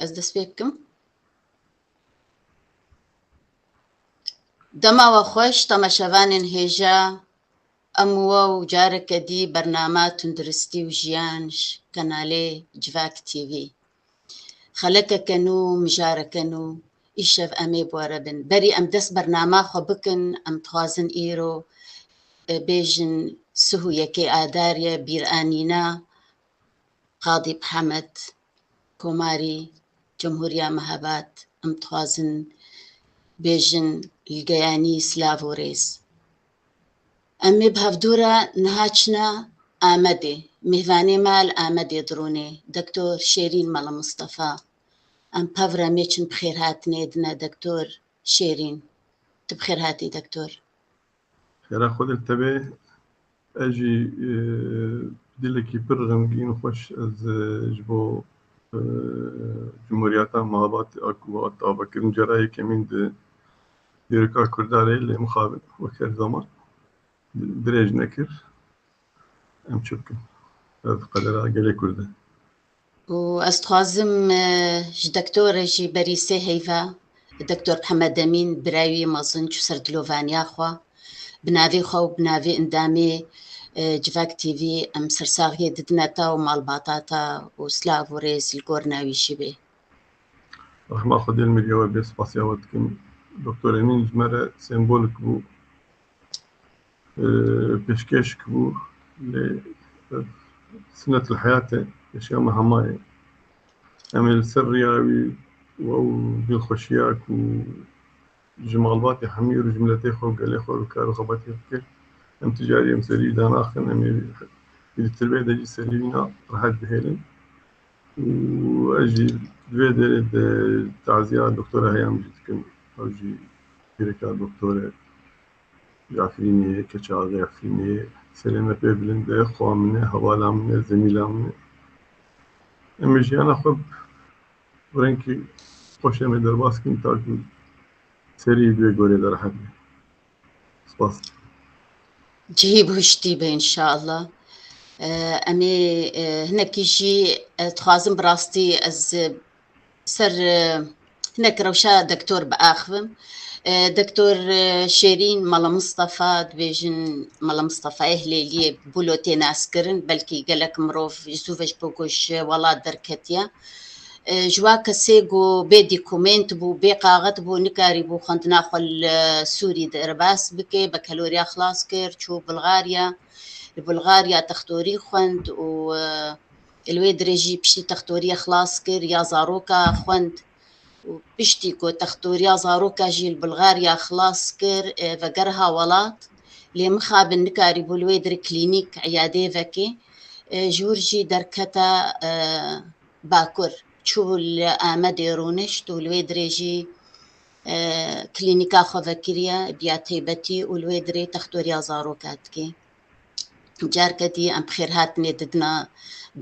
Ez dest pê bikim. Dema we xweş temaşevanên hêja em we û careke dî bername Tunduristî û Jiyan ji kanalê Civak TV. Xelekeke nû, mijareke nû, îşev em ê bore bin. Berî em dest bernama xwe bikin, em dixwazin îro bêjin sih û yekê Adarê bîranîna Qadî Hemed Komarî Cemhuriya Mehebat em dixwazin bêjin li geyanî Silav û Rêz. Em ê bi hevdûre niha çine Amedê, mêhvanê me li Amedê dirûnê, Doktor Şêrîn Mala Mustefa. Em pevre me çin bi xêrhatinê dine Doktor Şêrîn. Tu bi xêr hatî Doktor. خێرا خۆدت تەبێ ئەژی dilekî pir rengîn û xweş ez ji bo Cumhuriyeta Mehebatê a avekirin cerayê kemîn di Dêrika Kurdarê lê mixabin wek her zaman dirêj nekir. Em çi bikin? Ev qedera gelê Kurd e. û ez dixwazim ji doktorê jî berî sê heyva Doktor Hemed Emîn birayî mezin çû ser dilovaniya xwe. Bi navê xwe û bi navê endamê Civak TV em sersaxiyê didine te û malbata te û Silav û Rêz li gor nawî jî bê. Rehma Xwedê li mirya we bê spasiya we dikim. Doktor Emîn ji me re sembolik bû, pêşkêş bû lê sinetul heyatê eşya me hema ye. Em ê li ser riya wî û dilxweşiya ku ji malbatê hemî û ji miletê xwe û gelê xwe rûkar û xebatê bikir. Em ticarî em serî wî danaxin, em ê li tirbê de jî serî wî rehet bihêlin. û ez jî divê derê de taziya doktora heyam jî dikim. Ew jî gereka doktorê Afrînê, Keçaxê Afrînê serê me pê bilind e, xwa min e, hevala min e, zemîla min e. Em ê jiyana xwe bi rengekî xweş em ê derbas bikin ta ku serî bi vê gorê de rehet be. Spas. Cihî bihiştî be înşallah. Em ê hinekî jî ez dixwazim bi rastî ez ser hinek rewşa doktor biaxivim. Doktor Şêrîn Mala Mustefa dibêjin Mala Mustefayê Hilêliyê bulotê naskirin belkî gelek mirov ji zû ve ji bo ku ji welat derketiye. Ji wa kesê got bê dîkumênt bû, bê qaxet bû, nikarîbû xwendina xwe li Sûrî derbas bike, bekeloriya xelas kir, çû Bulgarya. Li Bulgarya textorî xwend û li wê dirê jî piştî textoriya xelas kir, ya zaroka xwend. û piştî ku textoriya zaroka jî li Bulgarya xelas kir vegerha welat, lê mixabin nikarîbû li wê dirê klînîk eyadê vekê. Ji wir jî derkete Bakur, çû li Amedê rûnişt û li wê dirê jî klînîka xwe vekiriye biya taybetî û li wê dirê textoriya zaroka dike. Careke dî em bi xêrhatinê didine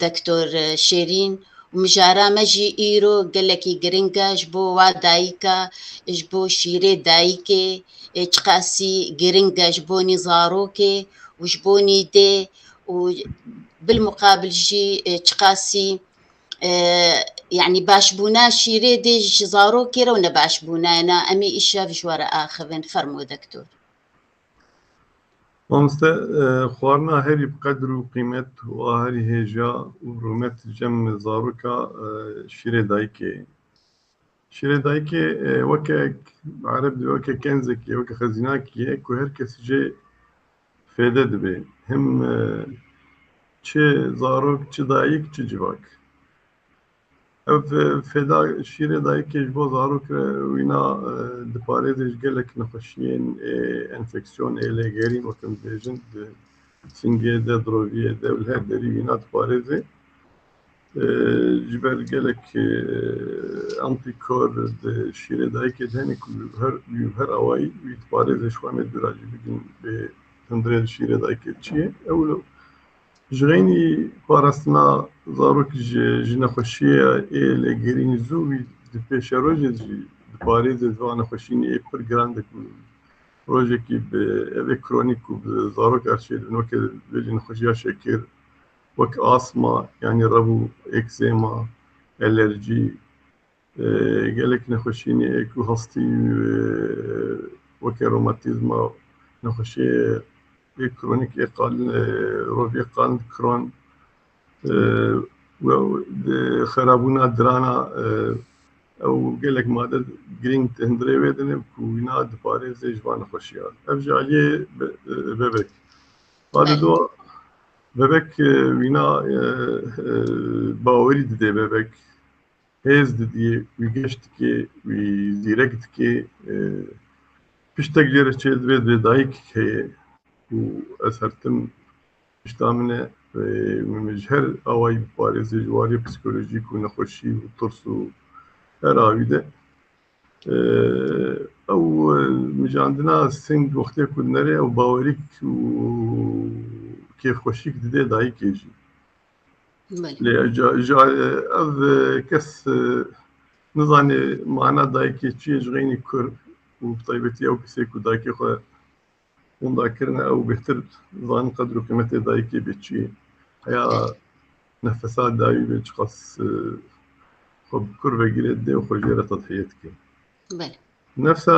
Doktor Şêrîn û mijara me jî îro gelekî giring e ji bo wa dayîka, ji bo şîrê dayîkê, çi qasî giring e ji bonî zarokê û ji bonî dê û bilmuqabil jî çi qasî yani başbûna şîrê dê ji zarokê re û nebaşbûnayana em ê îşev ji we re axivin. Fermû Doktor. Mamoste xwarina herî bi qedr û qîmet û a herî hêja û rûmet cem zaroka şîrê dayîkê. Şîrê dayîkê wekek Ereb dibe weke kenzekî ye, weke xezînakî ye ku her kesî jê fêde dibe. Him çi zarok, çi dayîk, çi civak. Ev fêda şîrê dayîkê ji bo zarok re wîna diparêze ji gelek nexweşiyên enfeksiyon ê lêgerîn wek em dibêjin di singê de, diroviyê de û li her derî wîna diparêze. Ji ber gelek antîkor di şîrê dayîkê de hene ku her awayî wî diparêze ji xwe em ê diracî bikin bê hundirê di şîrê dayîkê çi ye. Ew ji xeynî parastina zarok ji nexweşiya ê lêgerînê zû wî di pêşerojê jî diparêze ji van nexweşînê ê pir giran dik û rojekî bi evê kronîk û bi zarok erşê dibin weke bêjin nexweşiya şekêr, wek asma yani rev û eksêma, alerjî, gelek nexweşînê ku hastî weke romatîzma nexweşiyê kronîk ê qalin roviyê qalin kiron xerabûna dirana ew gelek made girîng di hundirê wê dine ku wîna diparêze ji van nexweşiyan. Ev ji aliyê bebek. Bade do bebek wîna bawerî dide bebek. Hêz didiye, wî geş dike, wî zîrek dike, piştek jê re çê dibe dê dayîk heye û ez her tim pişta min e min ji her awayî biparêze ji warê psîkolojîk û nexweşî û tirs û her awî de ew mijandina sing wextê ku dinere ew bawerîk û kêfxweşîk dide dayîkê jî. Lê ev kes nizane mana dayîkê çi ye ji xeynî kur û bi taybetî ew kesê ku dayîkê xwe wenda kirine ew bêhtir zanin qedr û qîmetê dayîkê bê çi ye. Heya nefesa dawî bê çi qas xwe bi kur vegire dide û xwe jê re tedhiye dike. Nefsa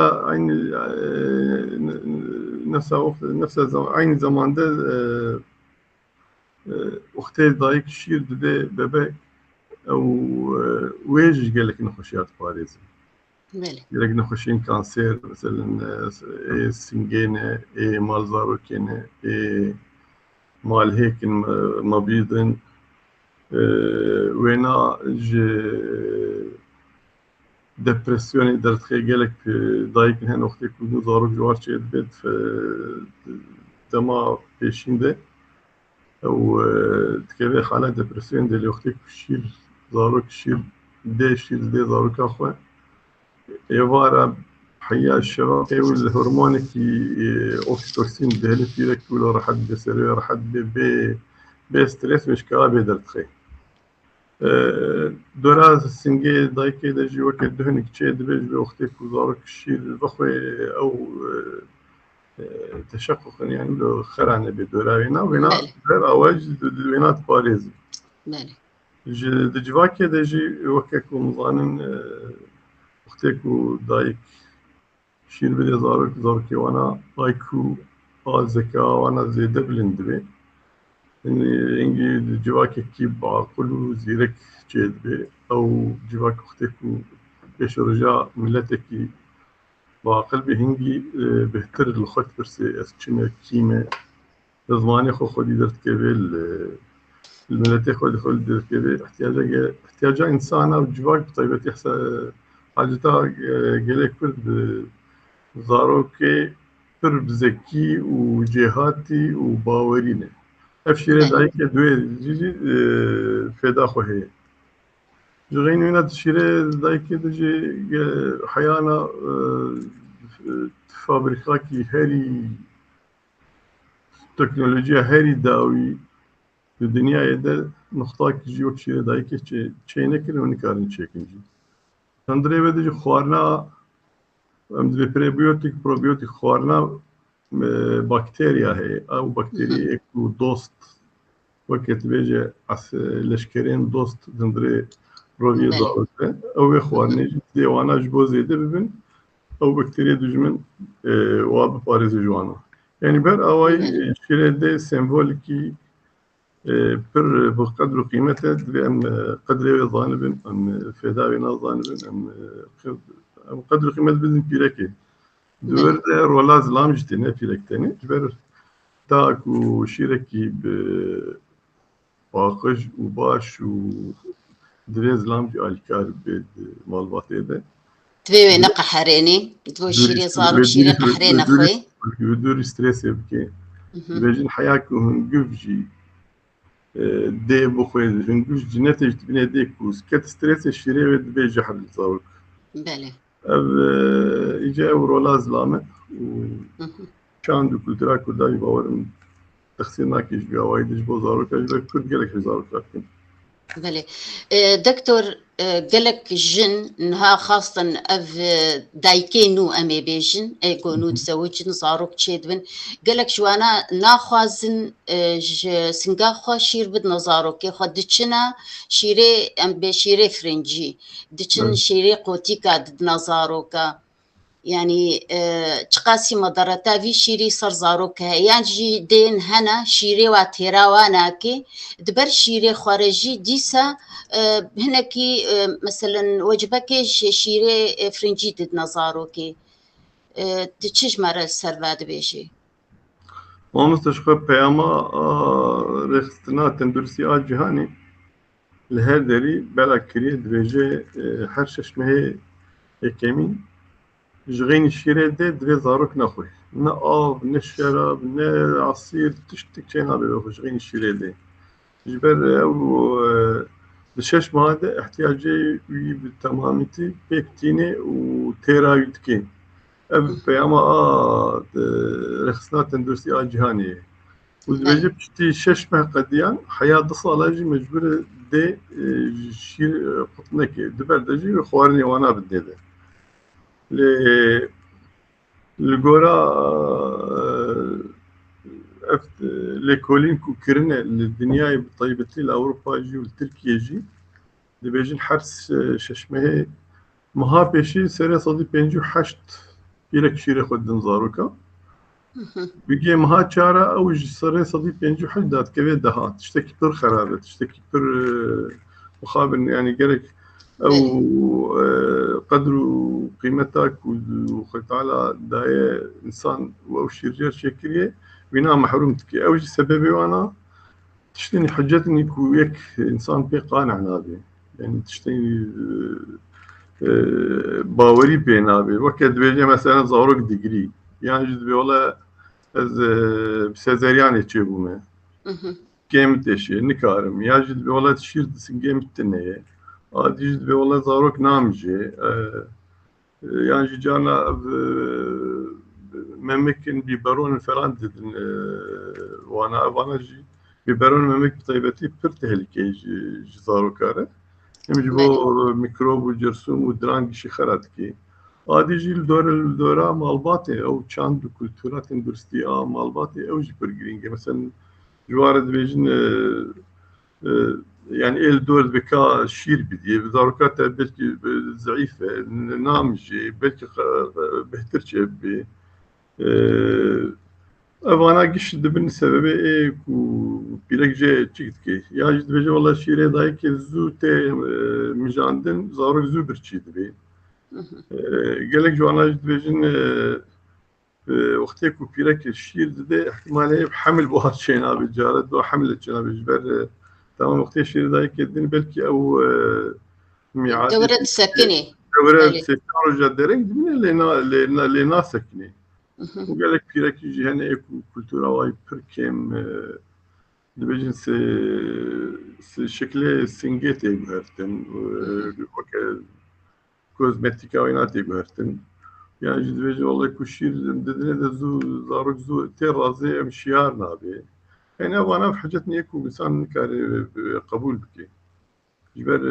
aynı zamanda wextê dayîk şîr dide bebek ew wê jî gelek nexweşiya diparêze. Gelek nexweşiyên kanser meselen ê singê ne, ê malzarokê ne, ê malhêkin mebîdin wêna ji depresyonê derdixê gelek dayîkin hene wextê ku zarok ji war çê dibe dema pêşîn de ew dikeve xala depresyonê de lê wextê ku şîr zarok şîr dide zaroka xwe êvara heya şevaqê û li hormonekî oksîtosîn dihelê pîrek ku li rehet dibe serê wê rehet dibe bê stres êşkera bê derdixê. Dora singê dayîkê de jî weke duhinek çê dibe ji vê wextê ku zarok şîr vexwe ew teşeqqûqin yani li xera nebe dora wêna her awa jî di wêna diparêzin. Ji di civakê de jî weke ku nizanin wextê ku dayîk şîr bide zarokê wana IQ a zeka wana zêde bilind dibe. Hingî di civakekî biaqil û zîrek çê dibe ew civak wextê ku pêşroja milletekî biaqil be hingî bêhtir li xwe dipirse ez çi me kî me bi zimanê xwe xwedî derdikeve li milletê xwe derdikeve ihtiyaca insana û civak bi taybetî haceta gelek pir di zarokê pir zekî û cêhatî û bawerî ne. Ev şîrê dayîkê duê jî fêda xwe heye. Ji xeynî wêna şîrê dayîkê de jî heyana fabrîkakî herî teknolojiya herî dawî di dinyayê de nixtakî jî wek şîrê dayîkê çê nekirin û nikarin çêkin jî. Hundirê ve de jî xwarina em dibê prebiyotîk probiyotîk xwarina bakterya heye. Ew bakteriyê ku dost weke dibêje leşkerên dost di hundirê roviyê zarok de ew vê xwarinê jî dê wana ji bo zêde bibin ew bakteriyê dijmin wa biparêze ji wan. Yani ber awayî şîrê de sembolikî pir bi qedr û qîmete divê em qedrê wê zanibin, em fêda wê nazanibin, em qedr û qîmet bidin pîrekê. Di wir de rola zilam jî tê ne pîrek tenê ji ber ta ku şîrekî bi paqij û baş û divê zilam jî alîkar bê di malbatê de. Divê wê neqeherênî, divê şîrê zarok şîrê qeherêne xwe. Wê dûrî strêsê bike. Dibêjin heya ku hungiv jî dê bixwe, hungiv jî netê ji dibîne dê ku ket strêsê şîrê wê dibe jehr li zarok. Ev îca ew rola zilam e û şand û kultura Kurdayî bawerim texsîr nake ji vê awayî de ji bo zaroka ji ber Kurd gelek ji zarok dikin. بله دكتور قالك جن انها خاصة اف دايكينو امي بيجن ايقو نو تزوجن زاروك تشيدبن قالك شوانا ناخوازن سنقا خوا شير بدنا زاروك خوا دتشنا شيري ام بشيري فرنجي دتشن شيري قوتيكا ددنا زاروكا يعني تقاسي مضرتا في شيري صار زاروك يعني جي دين هنا شيري واتيرا واناكي دبر شيري خارجي ديسا هناكي مثلا وجبكي شيري فرنجي تدنا زاروكي تشيش مرة سرباد بيجي ما مستشفى بياما رخصتنا تندرسي جهاني لهر داري بلا كريه درجة هر ششمه كمين جغين الشيرة دي زاروك نخوي نا آب نا شراب نا عصير تشتك شينا بيخو جغين الشيرة دي جبر أو بشش مادة احتياجي بالتمامتي بيكتيني وتيرا يتكين أب بياما رخصنا تندرسي جهاني وزبجي بشتي شش مه قديان حياة دصالاجي مجبورة دي شير قطنكي دبر دجي خوارني وانا بدي ده لجورا لكولين كوكرنا للدنيا بطيبتي لأوروبا جي والتركيا جي دبيجين حرس ششمه مها بيشي سري صدي بينجو حشت يلك شيري خود نزاروكا بيجي مها تشارة أو سري صدي بينجو حدات كبير دهات تشتكي بر خرابة تشتكي بر مخابن يعني قالك أو قدر قيمتك وخلت على داية إنسان أو شرير شكرية بنا محرومتك أو شيء سببي وأنا تشتني حجتني كويك إنسان بي قانع نابي يعني تشتني باوري بي نابي وقت بيجي مثلا زاروك ديجري يعني جد بيولا از بسازريان يتشيبومه قيمت اشي نكارم يا جد بيولا تشير دسن قيمت تنية عادي جد بيولا زاروك نامجي يعني جانا ممكن بيبرون الفران ددن وانا جي بيبرون ممكن بطيبتي برتهلكي زاروكاره يمجبو ميكروب وجرثوم ودرانج شي خراتكي عادي جي الدورة مالباتي او تشاند كولتورات اندرستي مالباتي او جي برجرينج مثلا جوارد بيجن يعني ايه الدور بكا شير بدي بزاروكات بلكي ضعيفة نامجي بلكي بهترش بي أنا قش دبن سبب إيه وبيلك جاي تشيكتكي يا جد بيجي والله شيري دايك زو تي مجاندن زاروك زو برشيد بي قالك جو أنا جد بيجن وقتك وبيلك الشير ده احتمال هي بحمل بوهات شينا بالجارد وحملت شينا بجبر تمام وقت الشير دايك الدين بلكي أو ميعاد دورة سكني دورة سكني جدرين من اللي ناسكني وقال لك بيرك يجي هنا ايكو كولتورا واي بركيم دبيجن سي شكله سنجيتي بهرتن وكا كوزمتيكا ويناتي بهرتن يعني جد بيجي والله كوشير ددني دزو زارك زو تيرازي ام شيار نابي يعني وانا بحاجتني ايكو انسان كان قبول بكي جبر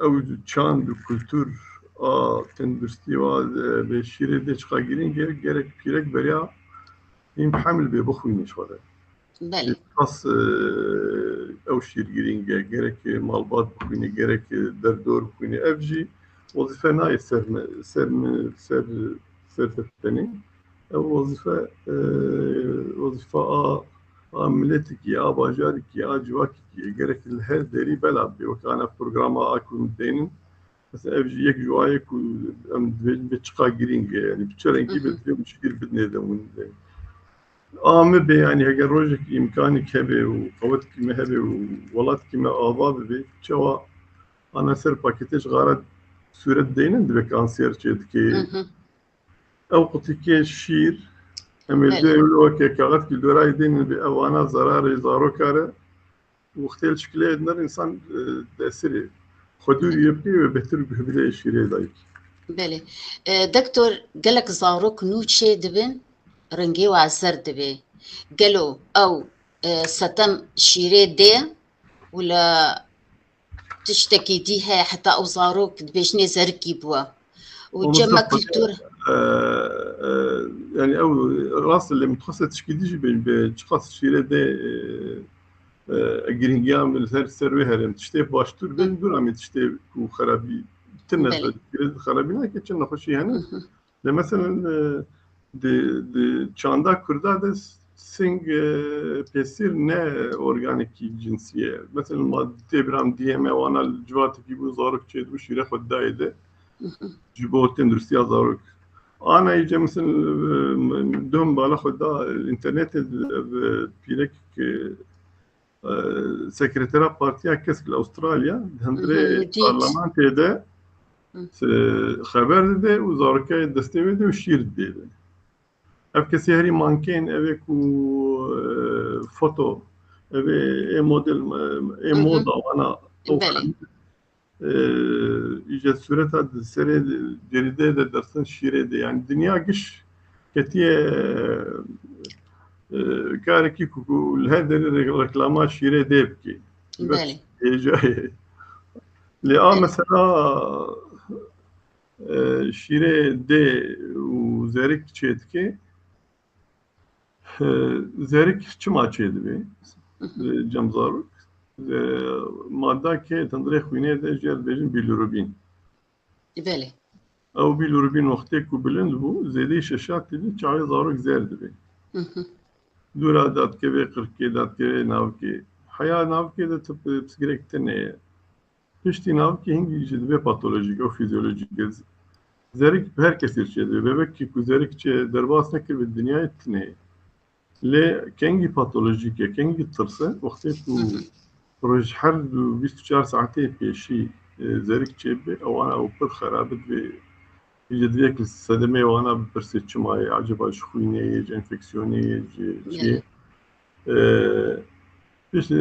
او تشاند كولتور تندرستي بشيري ديش قاقرين جرك بيرك بريا يم بحمل ببخوينش ولا بله خاص او شير جرين جرك مالبات بخويني جرك دردور بخويني افجي وظيفة ناي سر تتني او وظيفة ملتك يا باجارك يا جواك جرك الهر داري بلعب وكان برنامج اكون دينن بس افجي يك جوايك وام بتشقا جرينج يعني بتشرنكي بدهم شكل بدنا دون مبي يعني هجر روجك امكانك هبه وقوتك ما هبه وولاتك ما اباب بي شوا انا سر باكيتش غارد سورة دينن دبك انسير كي او قتك شير امل دولو كاغت كي دوراي دين باوانا زرار زارو كاره واختيل شكله نر انسان تاثير خدور يبقي وبهتر بهبدا شيري دايك بله دكتور قالك زاروك نوتشي دبن رنجي وعزر دبي قالوا او ستم شيري دي ولا تشتكي ديها حتى أو زاروك دبيشني زركي بوا وجمع كلتور يعني او راس اللي متخصص تشكيديش بتشخص شيري دي جرينجيا من سروي هرم تشتي باشتور بين دور عم تشتي وخرابي تنزل خرابينا كيتشن نخشي هنا مثلا de çanda kurda da sing pesir ne organik cinsiye. Mesela madde biram diyeme wana civatı ki bu zaruk çedmiş şire xuddaydı. Cibotin Rusya zaruk. Ana iyice mesela dön bana xudda internet pirek sekretera partiya keskil Avustralya hendire parlamentede haber dedi و zarukayı destekledi و şiir dedi. Ev kesi heri manken eve ku foto eve model moda wana iyice süret adı sere deride de dersin şiirde yani dünya giş ketiye kariki ku lehder reklama şiire deyip ki بله li mesela şiire de u zerik çetki zerik çima çedbi camzaruk madda ke tandre xwine de jel bejin bilirubin بله او bilirubin vaqti ku bilind bu zedi şaşat dedi çay zaruk zerdi be dura dat ke ve 40 dat ke nav ke haya nav ke de tıp psikiyatrikte ne pişti nav ke İngilizce ve patolojik o fizyolojik zerik herkes irşedi bebek ki zerik çe derbas nekir ve dünya etne le kengi patolojik kengi tırsı vaqti ku روج حر 24 ساعتين بشيء زرك جيبي او انا وبر خرابت يجد ذيك الصدمه وانا برسيت معي عجبها شخويني يجي انفكسيوني يجي ايش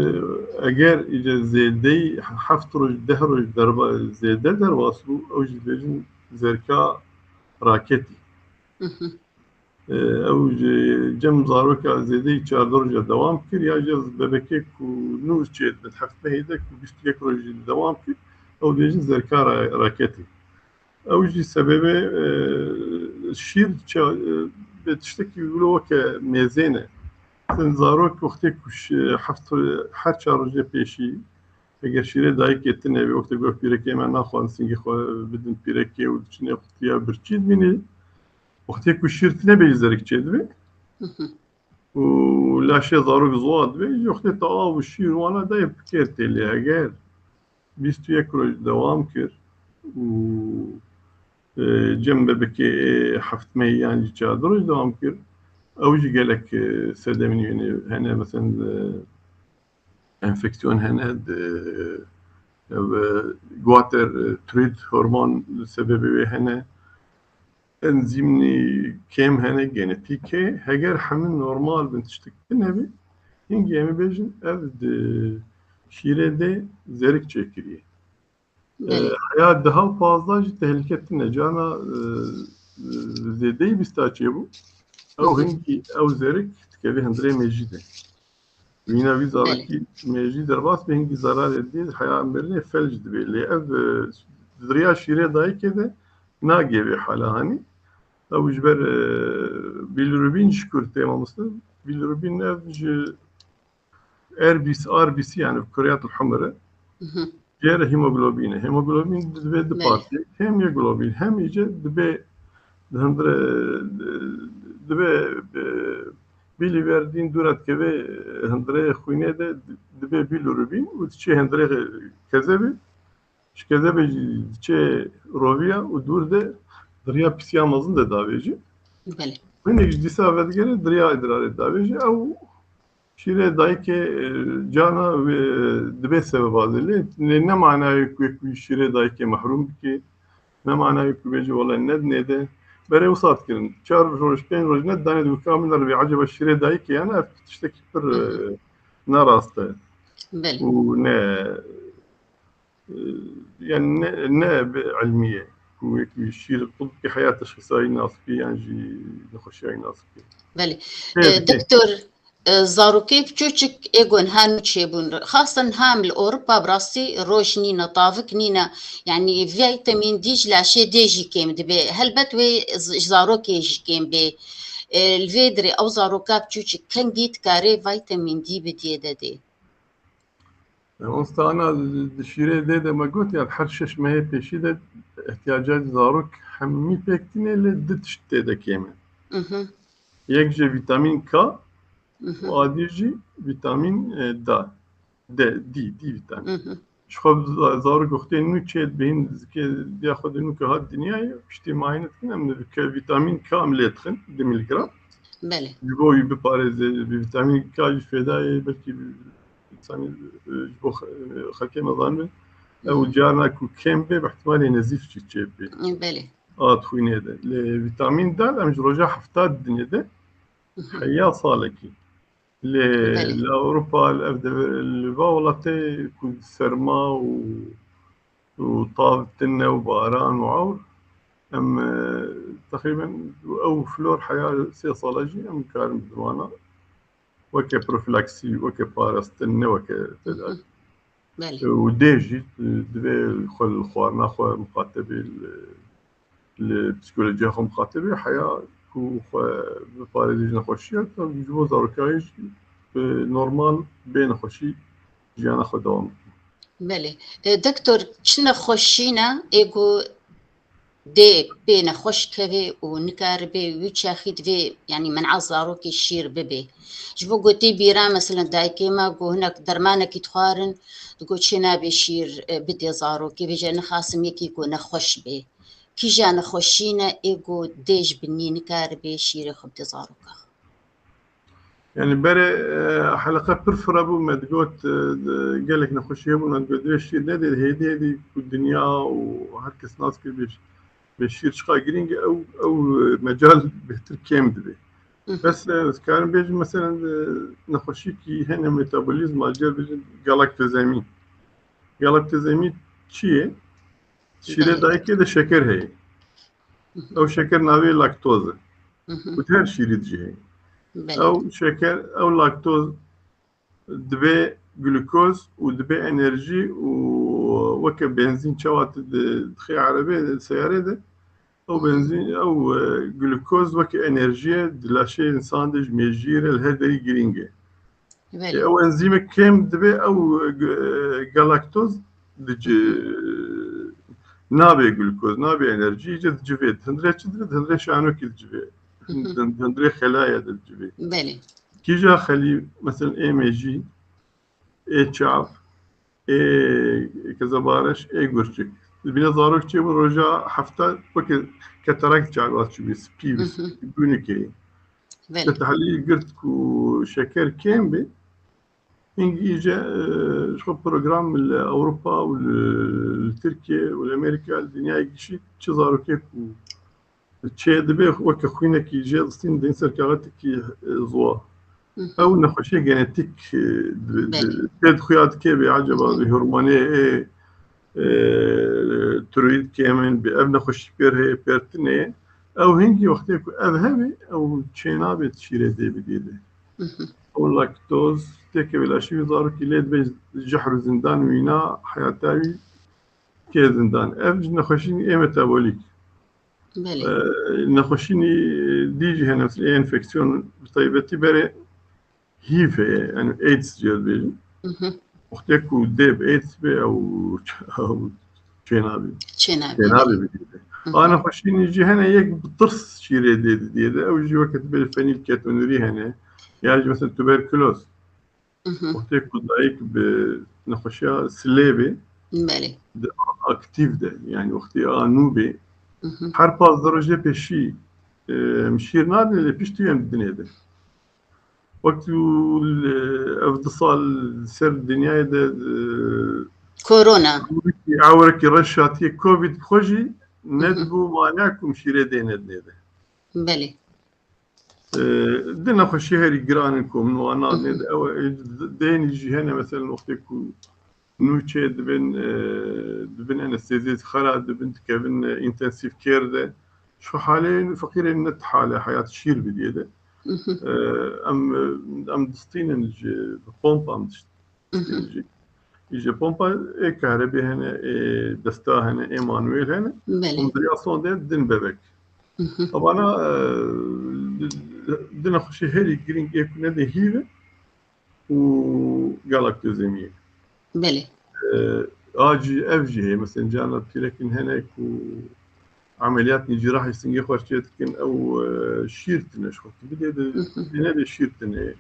اگر يجي زيدي حفت روج دهروج دربا زيده درباسو او جبجن زركا راكتي او جم زاروكا زيدي 4 درجه دوام كر يا جز ببكيك ونوز جيت بتحفته هيدك وبيشتيك روج دوام كر او بيجن زركا راكتي او جي سببه الشير بتشتكي يقولوا كميزانه زاروك وقتك حفت حر 4 درجه بيشي اگر شیره دایک ettin evi وقتی گفت پیرکی من نخوان سینگی خو بدون پیرکی و چنه وقتیا برچید بینی وقتی که شیرتنه بیزارک چیدی و لاشه زاروک زواد بی وقتی تا و شیر وانا دای بکرتی لی اگر 21 روز دوام کرد و جنب بکی هفت ماه یعنی 4 روز دوام کرد اوجی گلک سدمنی یعنی هنه مثلا enfeksiyon hene guater trid hormon sebebi hene enzimni kem hene genetike heger hemin normal bintiştikten evi hingi emi bejin ev şirede zerik çekiriye hayat daha fazla tehliketine cana zedeyi bistaçe bu ev hingi ev zerik tikevi hendire mecide Vina vi zaraki mecid derbas bengi zarar eddi hayal merne felc dibeli ev zriya şire dahi kede nagevi hala hani ev jber bilirubin şükür temamısı bilirubin ev RBC yani Kureyat al-Humra diğer hemoglobin dibe de parti hem hemoglobin hem iyice dibe bili verdiğin durat keve hendire xuyne de dibe bilirubin u çe hendire kezebi şkezebe çe rovia u durde driya psiyamazın da daveci بله ne cidisa vedgere driya idrar daveci au şire dayke cana ve dibe sebep azeli ne manayı ku şire dayke mahrum ki ne manayı ku beci valla ne de بري وصلت كن شهر روج بين روج ند داني دو كامل ربي عجب الشري دايك انا تشتكي بر ناراسته بله ونا يعني نا علميه ويشير الطب في حياه الشخصيه ناس في يعني نخش ناس في بله دكتور زاروكي بچوچك ايگون هانو تشيبون خاصة هام الأوروبا براسي روش نينا طافك نينا يعني فيتامين دي جلاشي دي جي كيم دبي هل بتوي زاروكي جي كيم بي الفيدري أو زاروكا بچوچك كان جيت كاري فيتامين دي بدي دي أنا الشيرة ده ما قلت يعني حرشش ما هي بيشيدة احتياجات زاروك حمي بيكتين اللي دتش ده كمان يكجي فيتامين ك واديجي فيتامين دي فيتامين شخب زاروك وقتين نو تشيد بين زكي ياخذ انه كهاد الدنيا اجتماعيا من فيتامين ك مليتخن 2 ملغ بله يبغوا بباريز فيتامين ك يفيدا بلكي إنسان جبو خلكي نظام أو جانا كو كيمبي باحتمال ينزيف شي تشيبي بله خويني هذا الفيتامين د أمج رجع حفتات الدنيا ده حيا صالكي بله لأوروبا الفاولاتي كو سرما وطاف تنة وباران وعور أم تقريبا أو فلور حياة سيصالجي أم كارم بدوانا وكا بروفلاكسي وكا باراستنة وكا تداد بله وديجي دبي خل خوارنا خو مخاطبي البسيكولوجيا خو مخاطبي حياة كو بباريزيج نخوشي جو زاركايج نورمال بين خوشي جيانا خو دوام بله دكتور شنا خوشينا ايگو دي بين خوش كبي ونكار بي ويتشاخيد في يعني من عزاروك الشير ببي جبو قوتي بيرا مثلا دايكي ما قو هناك درمانك يتخارن تقول شنا بشير بدي زاروكي بيجا نخاسم يكي يكون خوش بي كي جانا خوشينا ايقو ديج بني نكار بي شير خبدي زاروكا يعني بري حلقة برفرابو ما تقول قالك نخش يوم ما تقول ايش نادي هيدي الدنيا وهركس ناس كي بيشير شقا جرينج او مجال بهتر كيم دبي بس كان بيجي مثلا نخشيكي هنا ميتابوليزم ماجر بيجي جلاكتوزامين چیه؟ شیره دایکه ده شکر هی او شکر ناوی لاکتوزه و هر شیری دجی هی او شکر او لاکتوز دبي جلوكوز ودبي انرجي وكا بنزين شوات دخي عربية سيارة ده او بنزين او جلوكوز وكا انرجي دلاشي انسان دج ميجير الهدري جرينجي او انزيم كيم دبي او جلاكتوز دج نابي جلوكوز نابي انرجي جد جفيد هندري شدرد هندري شانو كي جفيد هندري خلايا دج جفيد بله كي جا خلي مثلا اي ميجي اي تشاف اي كزبارش اي قرشك البنا زاروك تشي رجع حفتا وك كتراك جعلات شو بيس بيس بونيكي تتحلي قلت كو شكر كيمبي إنجي جا شو برنامج من أوروبا والتركيا والأمريكا الدنيا يجي شيء زاروكي كو تشي دبي وك خوينا كي جا الصين دين سركات كي زوا أو نخشي جينيتيك تد خيات كي بعجبة هرمونية تريد كمان بأبنا خش بير بيرتني أو هنجي وقتها أذهبي أو تشينا بتشيله دي بديده أو لاكتوز تك بلا شيء ظهر كليد بيج جحر زندان وينا حياتاوي كي زندان أفج نخشيني إيه ميتابوليك نخشيني ديجي هنا مثل إيه إنفكسيون بطيبتي بري هيفة يعني إيدز جيل بيجي وقتكو ديب إيدز بي أو تشينابي بديده أنا خشيني يجي هنا يك بطرس شيري ديده أو يجي وقت بالفنيل كاتونري هنا يعني مثلا توبركلوز وقتكو ضايق بنخشيها سليبي بله أكتيف ده يعني وقتي نوبي حرب درجة بشي مشير نادي اللي بيشتي عند الدنيا ده وقت افضصال سر الدنيا ده كورونا عورك رشات هي كوفيد خوجي ندبو مانعكم شيري دينا ده بله دنا خوشي هري جرانكم وانا دين يجي هنا مثلا وقتكم نوتشي دبن انستيزيز خلا دبن كابن انتنسيف كير ده شو حالين فقير النت حاله حياة شير بديده ام دستين بومبا دستين يجي بومبا كهربي هنا دستا هنا ايمانويل هنا بله ومدرياسون دين ببك طبعا دنا خوشي هيري جرينج يكون هذه هيفا وجالاكتوزيمية بله اجي افجي هي مثلا جانا لكن هناك عمليات جراحة سنجي خرجت كن او شيرتنا شو بدي هنا شيرتنا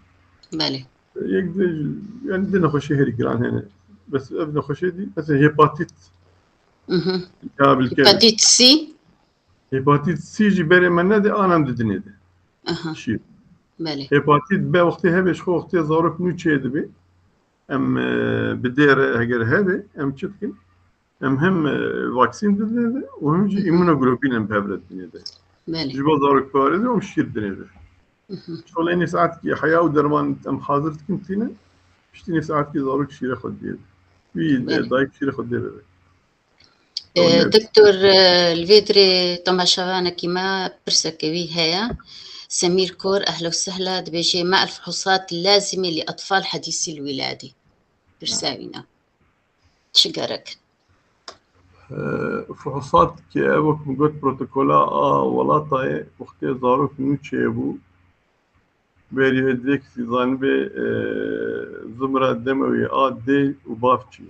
بله يقدر يعني دنا خوشي هيري جران هنا بس ابن خوشي دي مثلا هيباتيت التهاب الكبد هيباتيت سي هيباتيت سي جي بري من دي انا مددني ده شير بله هيباتيت ب وقتها بيش خو وقتها زارك نو تشيد بي ام بدير هجر هذا ام تشتكن ام هم فاكسين ده وهم جي ايمونوجلوبين ام بابرد ده بله جبا زارك بارد وم شير ده شغل اني ساعات كي حياه ودرمان ام حاضرت كنتينا اشتني ساعات كي زارك شير خد دي في بله دايك شير خد دي دكتور الفيدري طماشافانا كيما برسكوي هيا سمير كور أهلا وسهلا دبيجي مع الفحوصات اللازمة لأطفال حديثي الولادة برساوينا شكرك فحوصات كي أبوك مقود بروتوكولا ولا طاي وقتي زاروك نوتشيبو بيري هديك سيزان بي زمرة دموي دي وبافتشي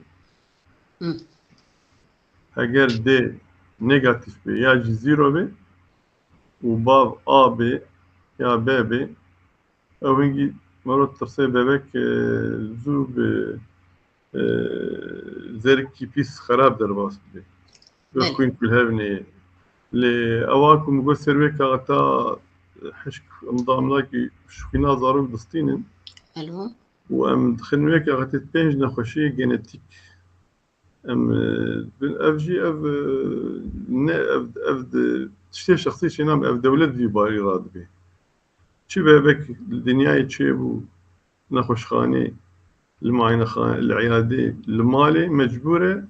اگر دي نيجاتيف بي يا جي زيرو بي وباف بي يا بي او هنجي مرات ترسي بيبك زو زركي بيس خراب در باس بي بخوين كل هبني لأواكم مقول سيرفيكا غتا حشك نظام لاكي شخينا زاروك دستينن ألو وأم دخلنا غتا تبينج نخشي جينيتيك أم اف جي اف تشتي شخصي شنام اف دولة في باري راد بي شي بابك الدنيا تشيبو نخش خاني المعينة خاني العيادة المالي مجبورة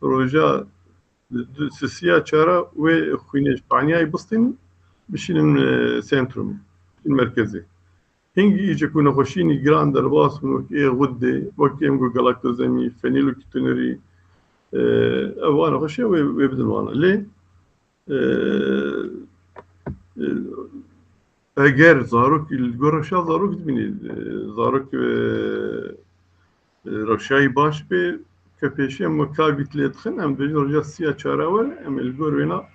رجاء سسيا تشارا وخوينيش بعنياي بسطين بشين سنتروم المركزي هنجي يجي كنا خوشيني جراند درباس من ايه غدة وكيم جو جلاكتوزيمي فينيلو كيتونري وانا خوشي ويبدل وانا ليه اگر زاروك الجورشا زاروك دبني زاروك روشاي باش بي كبيشي مكابيت ليدخن ام بيجي رجا سيا تشاراول ام الجور وينا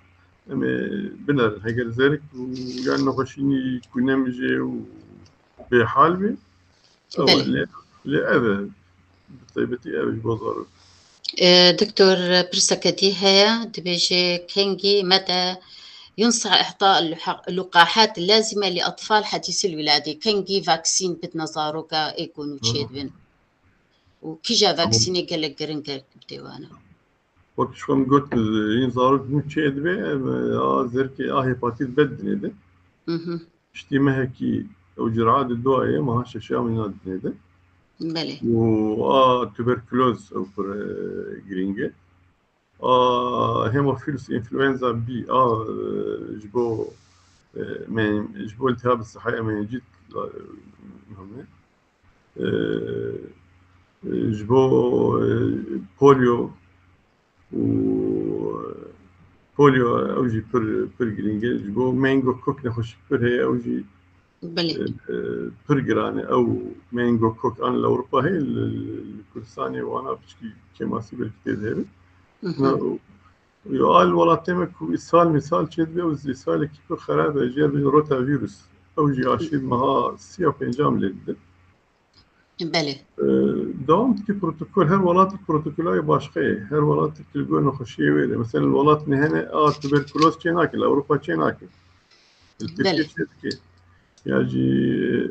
ام بنر هجر ذلك ويعني نخشيني كونامجي وبحال بي او لأبا بطيبتي أبا بوزارو دكتور برسكتي هيا دبيجي كينجي متى ينصح إعطاء اللقاحات اللازمة لأطفال حديثي الولادة كينجي فاكسين بدنا زاروكا يكونوا تشيدبن وكيجا فاكسيني قالك قرنك بديوانا وقت شوم قلت ينزاروك نوتشيد بي زركي هيباتيت بدني ده اشتي مهكي او جرعات الدوائية ما هاش اشياء من الدنيا ده بله توبركلوز او جرينجي هيموفيلوس انفلونزا بي جبو من جبو التهاب الصحية من جيت جبو بوليو بوليو اوجي بر جرينجي جبو مانجو كوك نخش بر هي اوجي بله بر جراني او مانجو كوك انا لاوروبا هي الكردستاني وانا بشكي كماسي بالكتير هي يقال والله تمك مثال شد بيه وزيسال كيف خراب اجير بين روتا فيروس اوجي عشيد مها سيا وبنجام لد بله داومت كي بروتوكول هر ولات البروتوكولاي باشقية هر ولات تلقون نخشية ويلي مثلا الولات هنا تبركلوز تشيناكي اوروبا تشيناكي التركيا تشيناكي ياجي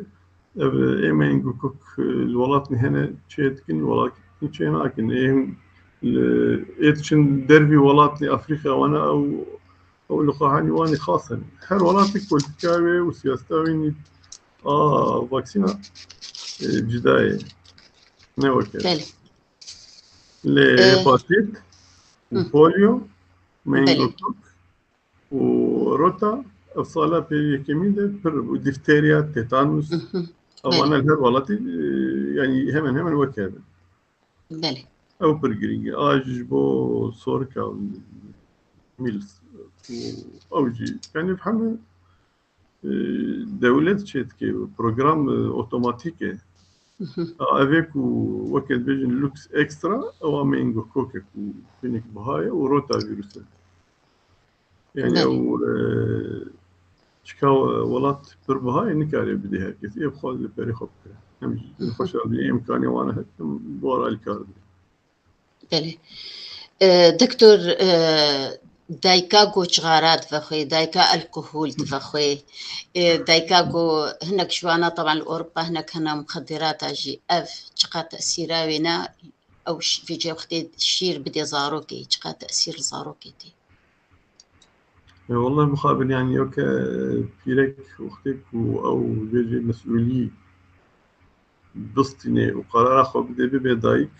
ايمين كوك الولات هنا تشيتكن ولات تشيناكي ايهم إيتشن دربي ولاتني أفريقيا وأنا أو لقاحاني واني خاصة هر ولاتك بوليتيكاوي وسياستاوي فاكسينا جداية نوكل لهيباتيت وبوليو مينجو كوك وروتا الصالة في كمية بر ديفتيريا تيتانوس أو أنا بله الهر والتي يعني هم وكذا بله أو برجرينج بو سوركا ميلز أو جي يعني بحمل دولة شيء كي برنامج أوتوماتيكي avec وقت بيجن لوكس إكسترا أو مينجو كوكك وفينك بهاي وروتا فيروس يعني بله أو شكاو ولات بربهاي نكاري بديها كثير بخوض البري خبك هم نخش على إمكاني وأنا هتم بورا الكارد بله دكتور دایکا گۆچغارات دفەخۆی دایکا ئەلکۆهۆل دفەخۆی دایکا گۆ هەنێک شوانە طبعا الأوروبا هەنێک هەنا مخدراتاژی ئەف چقا تەسیراوێنە ئەو فيجي وقتي شير بدي زاروكي چقا تأثير زاروكي تي والله مقابل يعني يوكا بيرك وقتك أو بيجي مسؤولية دستني وقرار أخو بدي ببي دايك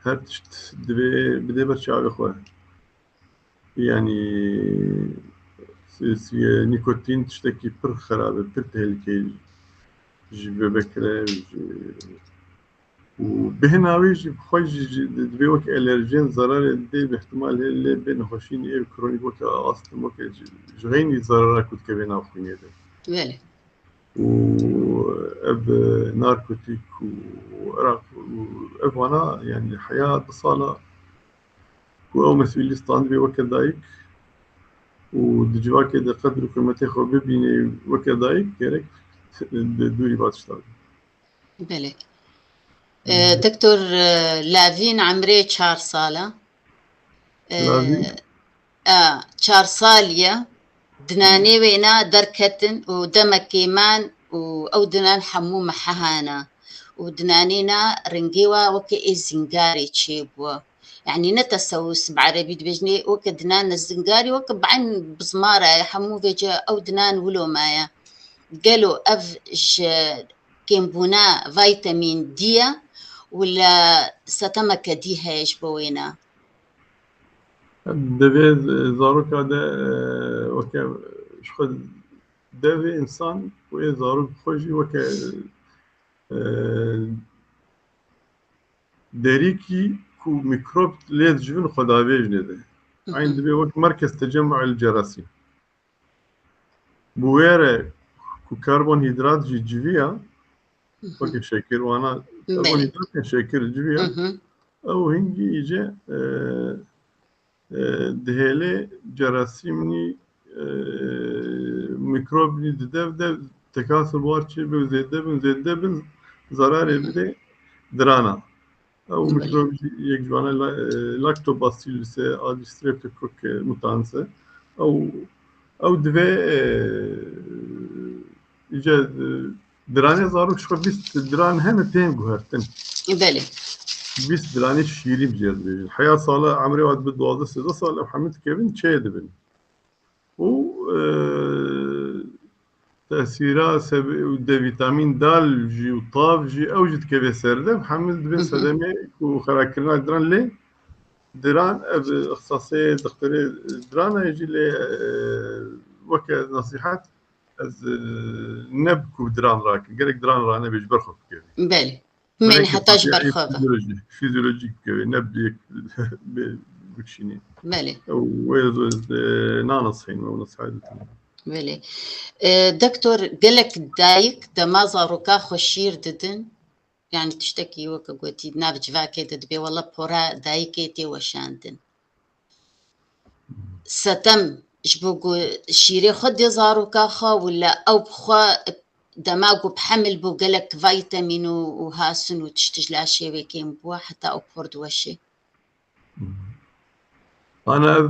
هرتشت بدي برشا أخوه يعني نيكوتين تشتكي بر خرابة بر تهلكي جي بكرة وبهناوي جي بخوج دبي وك ألرجين ضرر دي باحتمال اللي بين خوشين إيه كرونيك وك أصلا وك جغيني ضرر كنت كبينا وخيني ده بله وأب ناركوتيك وعراق وأب وانا يعني حياة بصالة وأو مسؤولي ستاند بي وك دايك ودجوا كده قدر كما تاخذ ببيني وكذاك كيرك دوري باتشتاق بله دكتور لافين عمري 4 سالة لازم 4 سالية دناني وينا دركتن ودمكيمان أو دنان حمو محهانا ودنانينا رنجيوا وكي الزنجاري تشيبوا يعني نتسوس بعربي دبجني وكدنان الزنجاري وكبعن بزمارة حمو فيجا أو دنان ولو مايا قالوا أفج كيمبونا فيتامين دي ولا ستمك دي هاش بوينا دبي زاروك هذا وك شخد دبي إنسان ويا زاروك خوشي وك دريكي كو ميكروب ليد جبن خدابيج نده عين دبي وك مركز تجمع الجراثيم بويرة كو كربون هيدرات جيفيا وك شاكر وانا كربون هيدرات شاكر جيفيا أو هنجي إجا دهيلة جراثيمني ميكروبني ده تكاثر وارشي بزيد بن ضرر بده درانا أو ميكروب يجوانا لاكتوباسيلس أو ستريبتوكوك مutans أو دفع إجا دراني زاروك شو بيست دران هم تين جوهرتن بله بيست دراني شيري بجد الحياة صالة عمري واحد بالدوازة سيدة صالة وحمد كيفن شيء دبن و تأثيرات سب فيتامين دال جي وطاف جي أوجد كيف سردة محمد دبن سدمي وخراكرنا دران ليه دران اختصاصي دكتوري دران يجي لي وك نصيحات از نبكو دران راك قالك دران رانا بيجبرخو كيف بله من حتاج برخوغة فيزيولوجيك نبدي بكشيني بله ويز نانصحين ونصحين بله دكتور قالك دايك دما زاروكا خشير ددن يعني تشتكي وكا قوتي نافج فاكي دبي والله بورا دايكيتي وشاندن ستم جبوكو شيري خدي زاروكا خا ولا أو بخوا دماغو بحمل بو قالك فيتامين وهاسن وتشتجلا شي ويكين بوا حتى أو بورد وشي أنا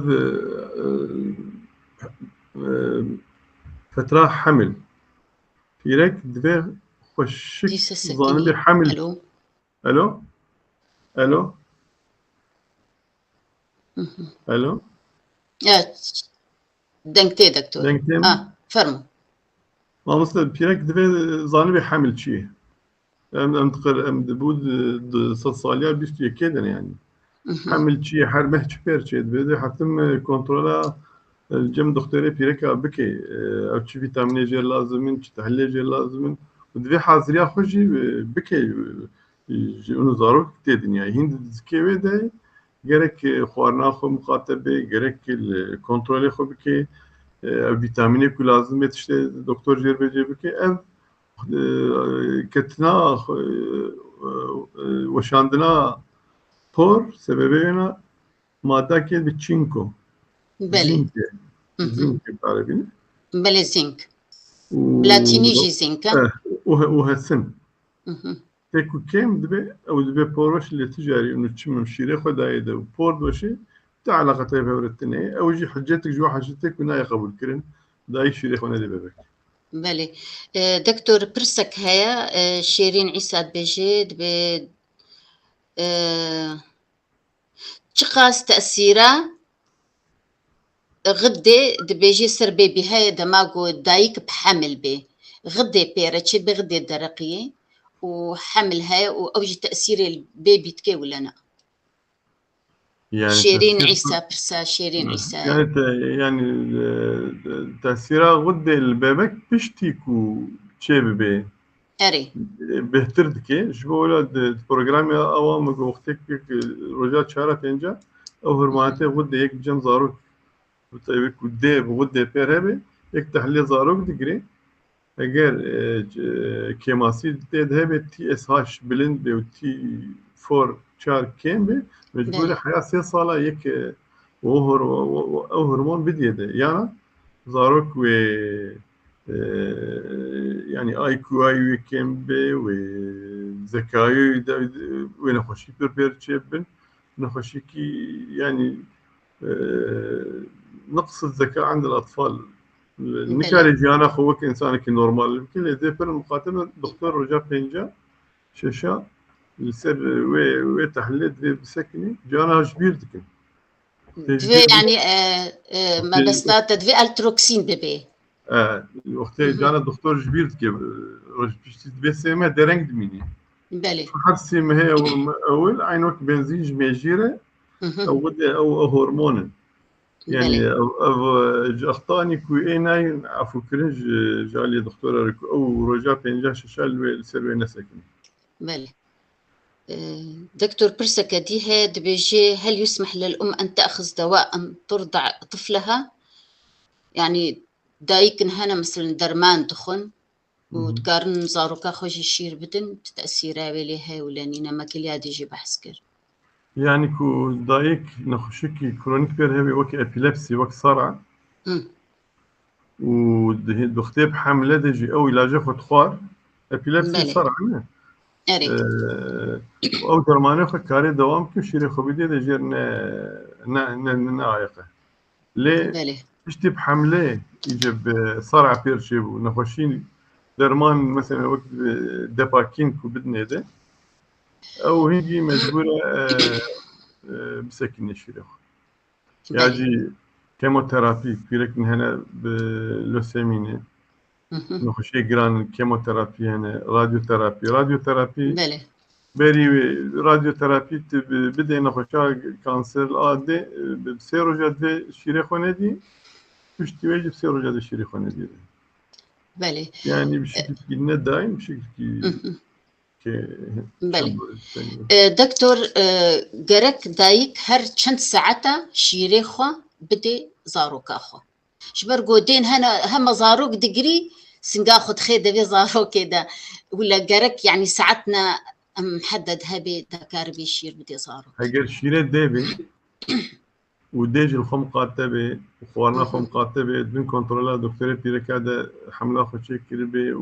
فترة حمل في رك دفع خشك ظانبي حمل ألو ألو ألو ألو دنكتي دكتور دنكتي فرمو ما مثلا في رك دفع ظانبي حمل شيء أم دبود صاليا بيستوي كده يعني حمل شيء حرمه شبير شيء بدي حتم كنترولا الجم دكتوري بيركا بكي او تشي فيتامين جي لازم تشي تحليل جي لازم ودفي حاضريا خوشي بكي اونو زارو تي دنيا هند زكي ودا gerek خوارنا خو مخاطبه gerek kontrolü خو بكي فيتامين كو لازم işte doktor جربه بكي ev كتنا وشاندنا por sebebine madde ki biçinko بله. زنك زنك بالعربي بله زنك بلاتيني و جي زنك. وهسن تكو كم دبي او دبي بوروش اللي تجاري انه تشم مشيري خداي ده بور دوشي تا علاقة بهورتني او يجي حجتك جو حاجتك ونا يقبل كرن داي شيري خنا دي بابك بله. دكتور برسك هيا شيرين عيسى بجد ب تقاس تأثيره غدي دبيجي سر بيبي هاي دماغو دايك بحمل بي غدي بيرتشي بغدي درقية وحمل هاي وأوجي تأثير البيبي تكي ولا أنا يعني شيرين تأثير عيسى برسا شيرين عيسى. يعني يعني تأثيرها غدة البابك بيشتيكو تشي ببي أري بهتر دكي جبولا البروغرام اوام وقتك رجعت شهرات انجا او هرمانتي غدة يك جن زاروك بتايبك غدة بغدة بيرهبي يك تحليل زاروك دقري اگر كيماسي تدهبي تي اس هاش بلند بي وتي 4 شار كيم بي مجبورة بله حياة 6 سالة يك وهر او هرمون بديه ده يعني زاروك و يعني اي كيو اي كيم بي وذكاء ونخشي بير تشيبن نخشي كي يعني نقص الذكاء عند الأطفال بله النكاري أنا خوك إنسان كي نورمال كل إذا فر المقاتلة دكتور رجع بينجا شاشة السر و تحليل بسكني جانا جبير دكن دفي تجبير يعني ما بس لا تدفي التروكسين بيبي. وقت جانا دكتور جبير دكن رج بيشتي بسمة درنج دميني بله حرسي ما هي أول عينك بنزين جميجيرة أو غدة أو هرمون يعني بله اخطاني كويناي عفو كرنج جالي دكتورة او رجع بينجا شال السيرفي نسكني بله. دكتور برسك دي دبيجي هل يسمح للأم أن تأخذ دواء ترضع طفلها؟ يعني دايكن هنا مثلا درمان دخن وتقارن زاروكا خوش الشير بدن تأثيرها بليها ولا نينا ما كل يادي يجي بحث كر. يعني كو دايك نخشكي كرونيك بير هيبي وكي ابيليبسي وك صرع ودختيب حملة دجي او علاج خد خوار ابيليبسي بله صرع نه أري او درمانه خد كاري دوام كم شيري خبيدي دجي عايقة ليه بله اشتي بحملة يجب صرع بيرشيب ونخشين درمان مثلا وقت دباكين كو بدنا ده او هيجي مجبورة بسكن الشيرخ بله يجي كيموثيرابي بيرك هنا بلوسيميني نخشي جران كيموثيرابي هنا راديوثيرابي بله بري راديوثيرابي بدي نخشا كانسر آدي بسيروجات في شيرخ ندي مش تواجه بسيروجات الشيرخ ندي بله يعني بشكل كنا دايم بشكل بله. دكتور جرك دايك هر چند ساعتا شيريخو بدي زاروك أخو شبر قودين هنا هم زاروك دقري سنقاخد خيدة بي زاروك كده ولا جرك يعني ساعتنا محدد هبي دكار بيشير بدي زاروك اگر شيرة دابي وديج الخم قاتبه وخوارنا خم قاتبه دون كنترولا دكتور بيرك هذا حملة خوشي كربي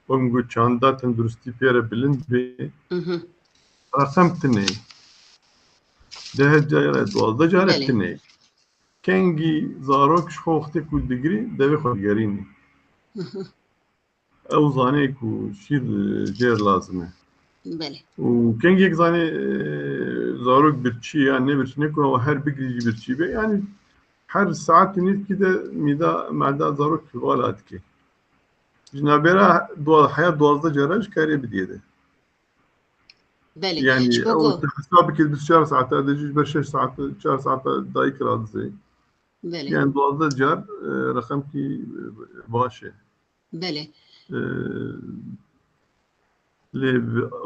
ومجو چاندا تندرستي بيرا بلند بي رقم تني ده جايرة دوازده جارة بله تني كنجي زاروك شخو وقتك ودقري ده بيخوش جاريني او زانيك وشير جير لازمه بله وكنجي يك زاني زاروك برشي يعني برشي نكو هو هر بقري برشي بي يعني هر ساعات نيت كده ميدا معدا زاروك غالاتكي جنابيرا حياة دوازده جارة كاري بديده بله يعني او شبقو حسابك بس 4 ساعات هذا جيش بر 6 ساعات 4 ساعات دايك رازي بله يعني 12 جار رقم کی باشه بله لی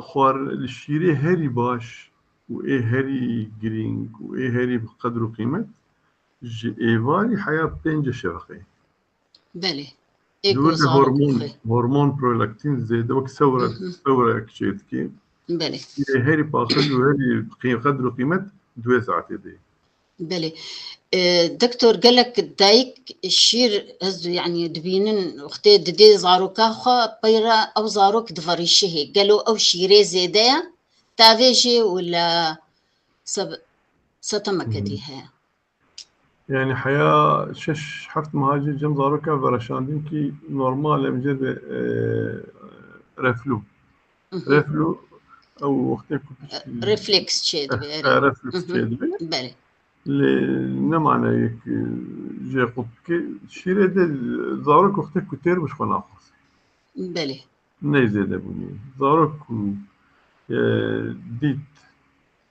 خوار الشیره هری باش و ای هری گرینگ و ای هری بقدر و قیمت ایواری حیات 5 شبقه بله ایکو دول زارو بخه هورمون پرولاکتین زیده وقت ثورة كشيت كي بله هاري باخذ وهاري قدر وقيمة 2 ساعات دي بله دكتور قالك دايك الشير هزو يعني دبينن وقتي ددي زاروكا خا بيرا او زاروك دفريشه قالوا او شيري زيدايا تافيجي ولا ستمكديها يعني حياة شش حفت مهاجر جم زاروكا برشاندين كي نورمال مجد رفلو او وقتي كنت ريفلكس شيد بيري رفلكس تشيد بله نمعنى يك جي قطكي شيري دي زاروك وقتي كتير مش خناقص بله نيزيده بني زاروك ديت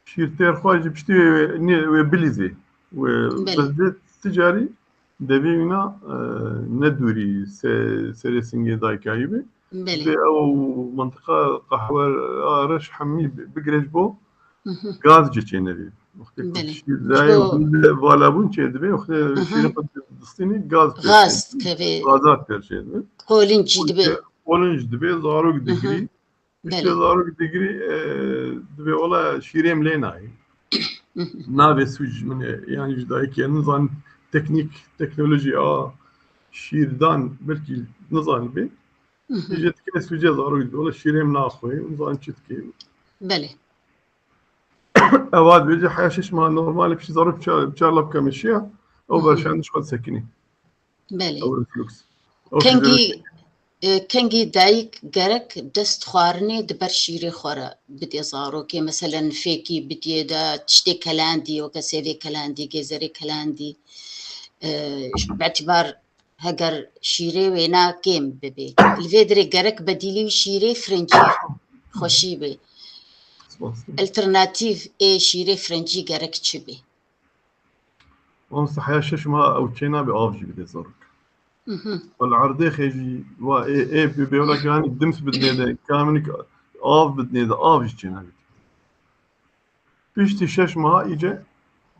شيرتير خواج بشتي وبليزي بله وبزدت تجاري دبينا ندوري سيريسنجي دايكايبي بله او منطقة قهوة رش حمي بقريش بو غاز جيتشي نبي وقت كنت بله شير داي جبو فالابون شي دبي وقت شيرين قد دستيني غاز غاز كفي غازات بيرشي دبي قولين جدبه ولنج دبي زاروك دقري بشتي بله زاروك دقري دبي والله شيريم ليناي نابي سوج من يعني جدايك يعني نظام تكنولوجي شيردان بلكي نظام بي يجي تكي سوجي زاروك والله شيريم ناخوي نظام تشتكي بله اواد بيجي حياة شو اسمها نورمال بشي زاروك بشارلب كمشيها او برشان شغل سكني بله او الفلوكس او كنجي دايك جرك دست خوارني دبر شيري خورا بدي زاروكي مثلا فيكي بدي دا تشتي كلاندي وكسيفي كلاندي جزري كلاندي باعتبار هجر شيري وينا كيم ببي الفيدري جرك بديلي شيري فرنجي خوشي بي الترناتيف اي شيري فرنجي جرك تشبي ونص حياة شو اسمها او تشينا بافجي بدي زاروك والعرضي خيجي وا اي بيقول لك يعني الدمس بدني ده كامل بدني ده جينا بيشتي شش ما اجى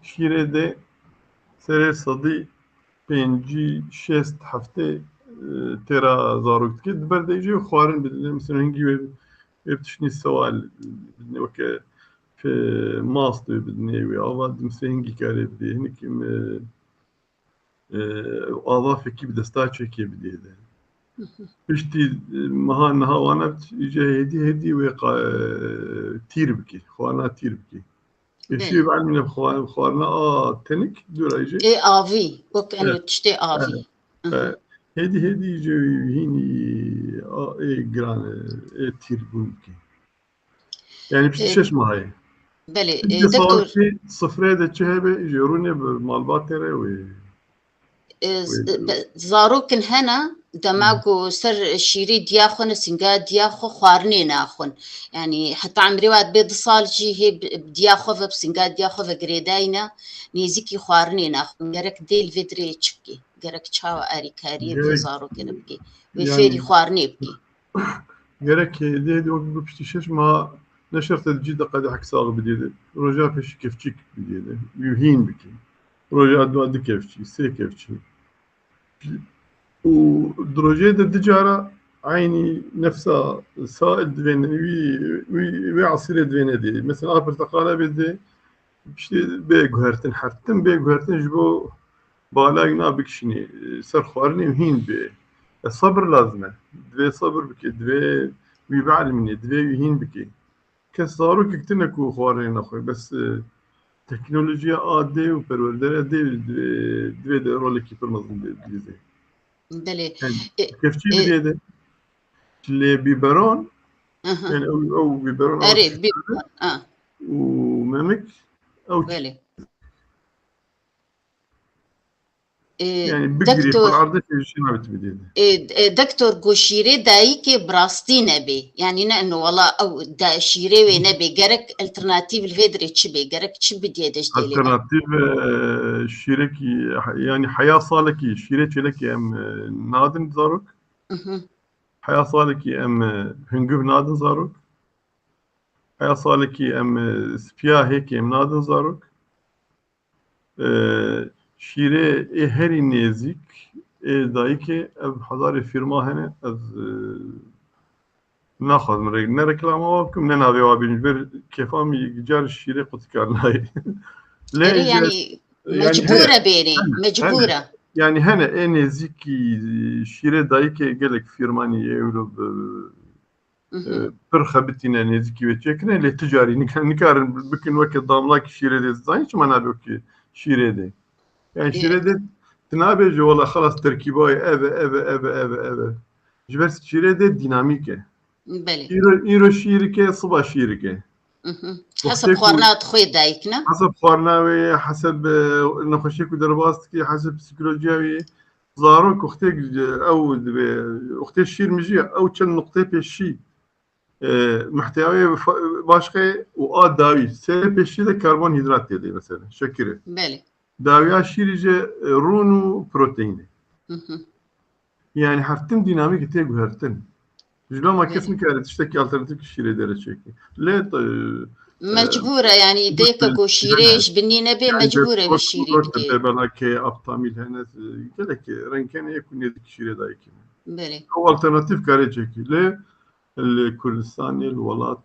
شيري ده سرير صدي بينجي شست هفته ترى زاروك كده برد يجي خوارن بدني مثلا هنجي بتشني السوال بدني وك في ماست بدني ويعوض مثلا هنجي كاري بدي هنك أضافة كي بدستاتشي كي بدي ده بشتي مها وانا يجي هدي ويقع تير بكي خوانا تير بكي يشي بعلمنا بخوانا تنك دور يجي اي افي وكانه تشتي افي هدي يجي هيني اي جران اي تير بكي يعني بشتي شش مهاي بلي بدي دكتور صار صفري ده شهبه يجروني بالمالباتره زاروكن هنا دماغو سر الشيري دياخون سنجا دياخو خوارني ناخون يعني حتى عمري واد بيض صالجي هي بدياخو بسنجا دياخو بقريداينا نيزيكي خوارني ناخون جرك ديل فيدري تشكي جرك تشاو اريكاري في زاروكن بكي وفيري خوارني بكي جرك دي وقت بشتيشش ما نشرت الجدة قد حكساغ بديدة رجع فيش كيفتشيك بديدة يهين بكي رجع دواد كيفتشي سي كيفتشي ودرجة التجارة عيني نفسها سائل دوين وي عصير دوين دي مثلا برتقالة بدي بشتي بيجهرتن حرتن بيجهرتن جبو بالاقنا بكشني سر خوارني وهين بي الصبر لازمه دوي صبر بكي دوي ويبعلمني دوي وهين بكي كسارو كتنكو خوارين اخوي بس تكنولوجيا دي وبرولدر دي دوي رولكي برمزن دي بلي كيف شي بدي ده اللي بيبرون يعني او بيبرون او اري ومامك او بلي يعني بقري دكتور بالعرض شي ما بتبديده. دكتور گو شیره دایی که براستی نبی یعنی نه انه والله او دا شیره و نبی گرک الترناتیف الفيدري چی بی گرک چی بدیه دش دیلی با alternatif şireki yani haya saleki şire çeleki em nadin zarok haya saleki em hüngüv nadin zarok haya saleki em spiya heki em nadin zarok şire heri nezik dayike ev hazar firma hene ez ناخذ من نركلام وكم ننابي وابين بر كيفامي جار الشيري قد كان لاي اری ليه یعنی يعني هي مجبوره بینی هنا مجبوره يعني هنا ان زيكي شيري دايكي قالك فيرماني يولو برخبتنا نزيكي وتشكنا اللي تجاري نكار بكن وقت ضاملاك شيري دي زين شو ما نابوك شيري دي يعني شيري دي تنابي جو والله خلاص تركيباي ابا جبرت شيري دي ديناميكه بله ايرو شيركه صبا شيركه حسب خوارنات خوی دایکنا حسب خارناوي حسب نخشيك ودرباستكي حسب بسيكولوجياوي زاروك اختك او اختي الشير مجي او تشن نقطه بيشي محتوى باشقه و داوي سي بيشي ده كربون هيدرات دي مثلا شكره بله داوي شيرجه رونو بروتين يعني حرتن ديناميك تيجو هرتن جلو ما كيف نكارت تشتكي الترناتيف الشير دايره تشكي ليه مجبوره يعني ديك گو شیرهش بنی نبی مجبوره به شیری بدی بالك ابطامي هنا قال لك رنكان يكون يدك شيء دايك بله هو الترناتيف كاريجيك ليه الكردستاني الولات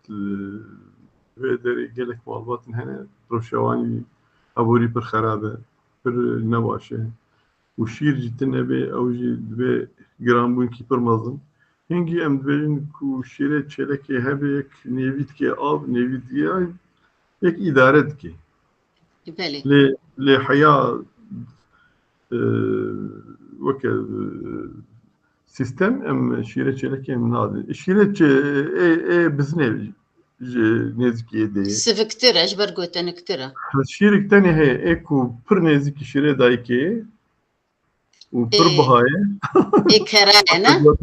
فيدري قال لك والبات هنا روشواني ابوري بالخرابه بالنواشة وشير جت النبي او جي دبي جرامبون كيبر مظن هنجي ام دبين كو شيره تشلك هبك نيفيت كي اب نيفيت يعني هيك ادارتك بله لحياة وك سيستم ام شيرة شلك ام نادي شيرة اي بزني نزكي دي سفكترة اجبر قوت نكترة الشيرة الثانية هي ايكو بر نزكي شيرة دايكي وبر بهاي اي كرانا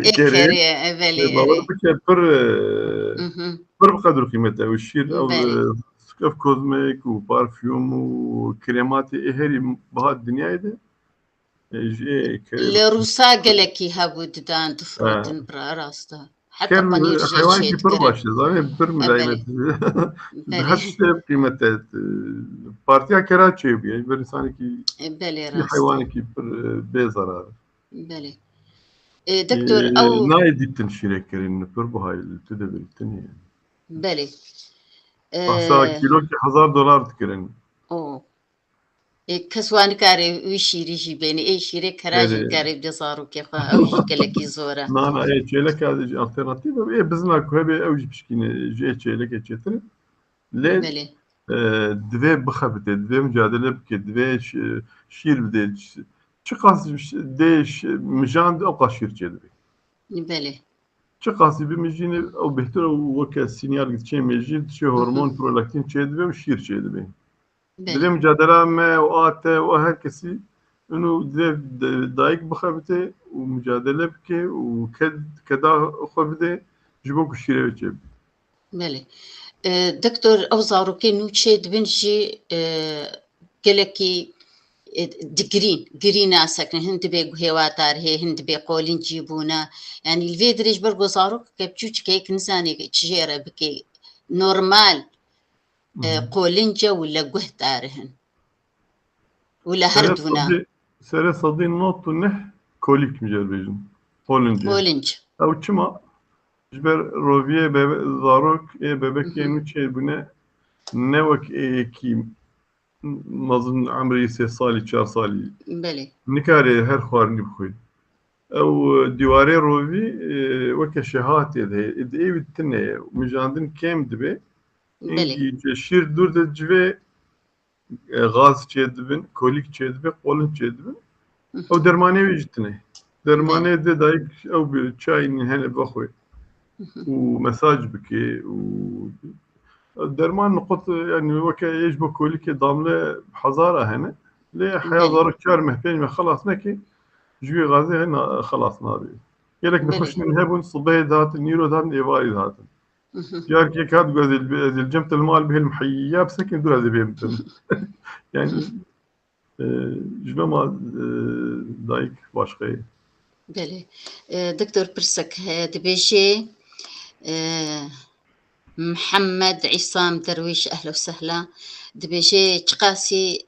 اي كريم كريه بله باور اري بك بر بقدر قيمتها والشير او بله سكاف كوزميك وبارفيوم وكريمات هري بها الدنيا دي جي كريم لروسا قالكي هابو دان تفروتن برا راستا حتى كان بانير جي حيوان شيت كبر قرن باش زاني بر ملايمة بله حتى قيمة بارتيا كراتشي يعني برساني كي بله في راستا حيوان كي بيزرار بله دكتور او نايدي تنشيري كرين بر بهاي تدبر التانية بله بحسا كيلو كي $1000 تكرين او كسوان كاري ويشيري جي بيني اي شيري كراجي كاري بجزارو كيخوا او جي قالكي زورا نانا اي تشيلك هذا الترناتيف اي بزنا كوبي او جي بشكين جي تشيلك تشتري ليه بله دوی بخبته دوی مجادله بکه دوی شیر بده چه قاسی دیش مجاند او قاشیر چه بله چه قاسی بمجینه او بهتر او وکه سینیال چه مجید چه هورمون پرولاکتین چه دوی و شیر چه دوی دوی مجادله ما و آته و هر کسی انو دوی دایک بخبته و مجادله بکه و کدا خبده جبو کشیره بچه بله دكتور او زاروكي نوتشي دبنجي قالكي جرين ساكن هند بي هواتار هي هند بي قولين جيبونا يعني الفيدريج برغو زاروك كبتشوش كيك نساني تشجيرة بكي نورمال قولنجا ولا قهتارهن ولا هردونا سر صدين نوت نه كوليك مجربين قولنج او چما جبر روبيه زاروك ببك نو چه بنا نوك كي مظن عمري 3 سالي 4 سالي بله نكاري هر خوارني بخوي او ديواري روبي وك شهات دي بتنه مجاندن كم دبي انجي شير دور دجبي غاز چedibin kolik چedibin قولن چedibin او درمانه وجتنه درمانه ده دايك او بشاي هنا بخوي ومساج بكي الدرمان نقط يعني وكا يجبو كوليكي ضامله بحزاره هنا ليه حياة بله ضارك شهر مهتين ما خلاص نكي جوي غازي هنا خلاص نابي يلك بله نخش نهبون صبي ذات النيرو ذات إيباري ذات جار كيك هاد جوز الجمت المال به المحيية بسكن دول هذي بيمتن يعني جلو ما دايك باشقي بله دكتور برسك دبيجي محمد عصام درويش أهلا وسهلا دبيجي تقاسي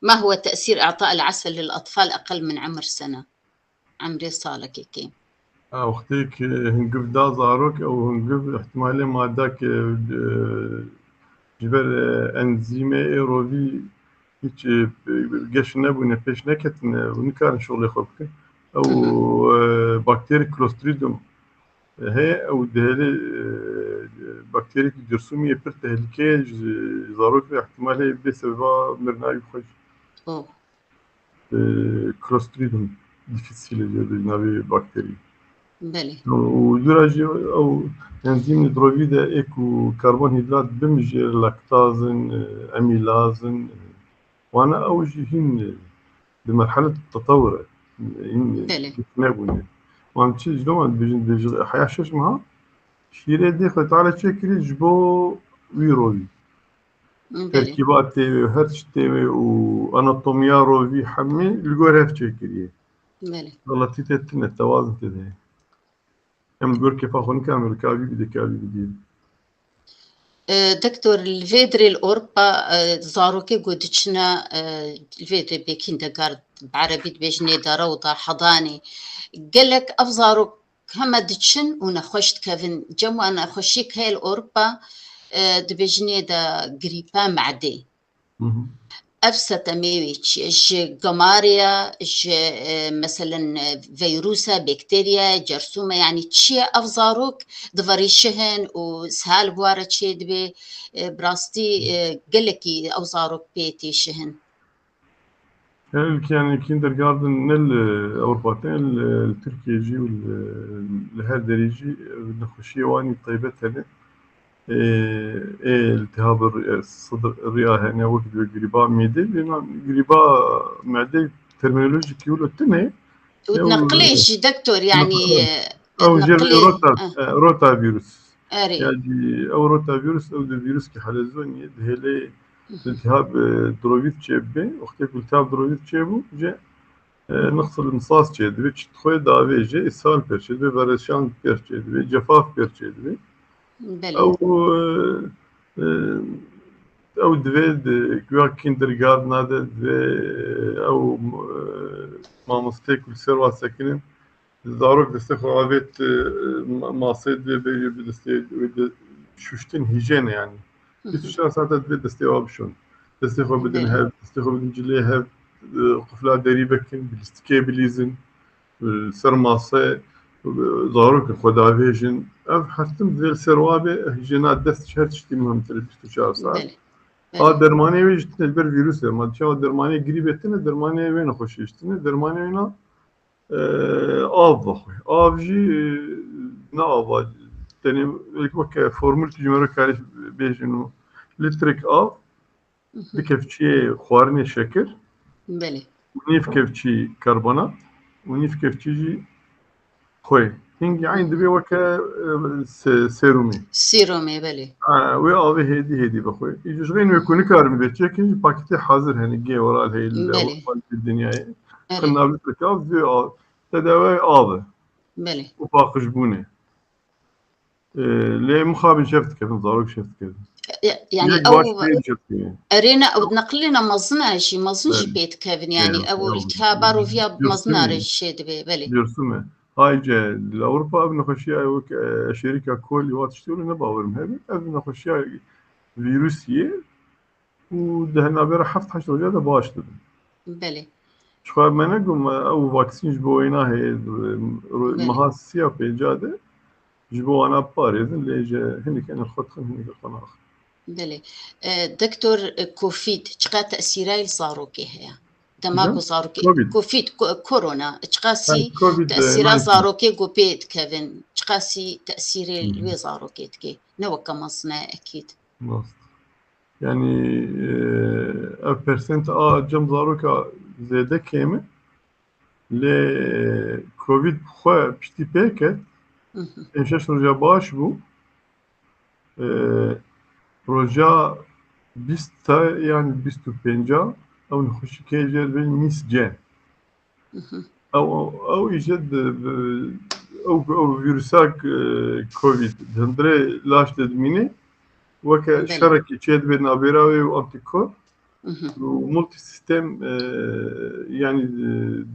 ما هو تأثير إعطاء العسل للأطفال أقل من عمر سنة عمري صالك كي أختيك هنقف دا زاروك أو هنقف احتمالي ما داك جبر أنزيمي روفي هیچ گەشت نەبوونە پێش نەکەتن ونکارن شغلی خۆ بکەن ئەو باکتێری کلۆستریدم هەیە ئەو دەهێلێ باکتێرێکی جرسومیە پر تەهلیکەیە زارۆک احتمال هەیە بێ سەبەبا مرناوی خۆش کلۆستریدم دیفیسیلە ناوی باکتێری بله ودراجي أو أنزيم الدروفيدا إيكو كربون هيدرات بمجر لاكتازن أميلازن وأنا أوجه هن بمرحلة التطور بله نبوني وأنا تشي جلوان بيجن حياة شش معها شيري دخلت على شكل جبو ويروي بله تركيبات تيوي وهرش تيوي وأناتوميا روي حمي الجور هف شكلية بله غلطي تتن التوازن كده هم الجور كيف أخون كامل كابي بدي كابي بدي دكتور الفيدري الأوروبا زاروكي قدتشنا الفيدري بكيندغارد بعربي بيجني روضة حضاني قالك أفزاروك هما دتشن ونخشت كافن جمو أنا أخشيك هاي الأوروبا دبيجني دا قريبا معدي أفسد أميويتش إيش جماريا إيش مثلا فيروسا بكتيريا جرثومة يعني تشي أفزاروك دفريشهن وسهال بوارا تشي دبي براستي قلكي أفزاروك بيتي شهن يعني كيندرغاردن نل أوروباتين التركي يجي لهذا يجي نخشي واني طيبتها التهاب الصدر الرئة هنا وقت قريبا ميدي لأن قريبا معدي ترمينولوجيك يقولوا تنهي وتنقليش دكتور يعني أو جير تنقلي روتا فيروس أري يعني أو روتا فيروس أو دو فيروس كحلزون يدهلي التهاب دروفيت شيبه وقت التهاب دروفيت شيبه جاء نقص المصاص شيد تخوي دافي جاء إسهال بيرشيد برشان بيرشيد جفاف بيرشيد أو دوید گویا کیندرگارد ناده أو مامۆستای کولسەر سەکنن زارۆک دەستە خۆڵاوێت ماسێت بێ دەستێ شوشتن هیژێنە یانی 24 ساعت دەبێت دەستێوا بشۆن دەستێ خۆ بدن هەر دەستێ خۆ بدن جلێ هەر قفلا دەری بکەن بلیستکێ بلیزن سەر ماسێ زارۆکە خۆداوێژن ئەو هەرتم دوێ سەروابێ هیژێنا دەست هەر تشتی مهمتر 24 ساعت دەرمانەی وێژتنە بەر ڤیروسێ مادچاوە دەرمانەی گریبێتنە دەرمانەی وێ نەخۆشیشتنە دەرمانەی وێنە ئاو بەخۆی ئاوژی ناوا تەنێ وەکە فۆرمولکی ژمارە کاری بێژن و لیترێک ئاو بکەفچیە خواردنێ شەکر نیف کەفچی کەربۆنات و نیف کەفچیژی خۆی هنگی عین دەبێ وەکە سێرومی بەێ وێ ئاوێ هێدی بەخۆی ئیژغین وێکونی کارم بێت چێکی پاکتی حاضر هەنە گێ وەرال هەیە دنیای خنابێتەکە تەداوای ئاوە و پاقشبوونێ لێ مخابن شەفتکردن زارۆک شەفتکردن يعني أو أرينا أو نقلنا مزنا شيء مزنش بيت كافن يعني أو التهابارو فيها مزنا شيء دبي بلي جرسمة هاي جا الأوروبا أبنا خشيا شركة كل وقت تشتغل نباورم هذا أبنا خشيا فيروسية ودهنا بيرا حفت حشر وجاده باش تبن بلي شخوار ما نقوم أو فاكسين جبوينا هي مهاسية في جادة جبوانا باريزن ليجا هني كان الخط هني القناخ بلي دكتور كوفيد تشقى تأثيري الزاروكي هي دماغو زاروكي كوفيد كورونا تشقاسي تأثيرا زاروكي قوبيت كيفن تشقاسي تأثيري الوي زاروكي تكي نوكا مصنع أكيد يعني percent cem zaroka zêde kêm lê Covid xwe piştî pê ket ên 6 roja baş bû roja 20 yani 25 ew nexweşîkê jê bên mîs ce ew îjed ew vîrusa Covid hundirê laş de dimîne weke بله şerekê çê dibe navbêra wê û antikor multi sistem yani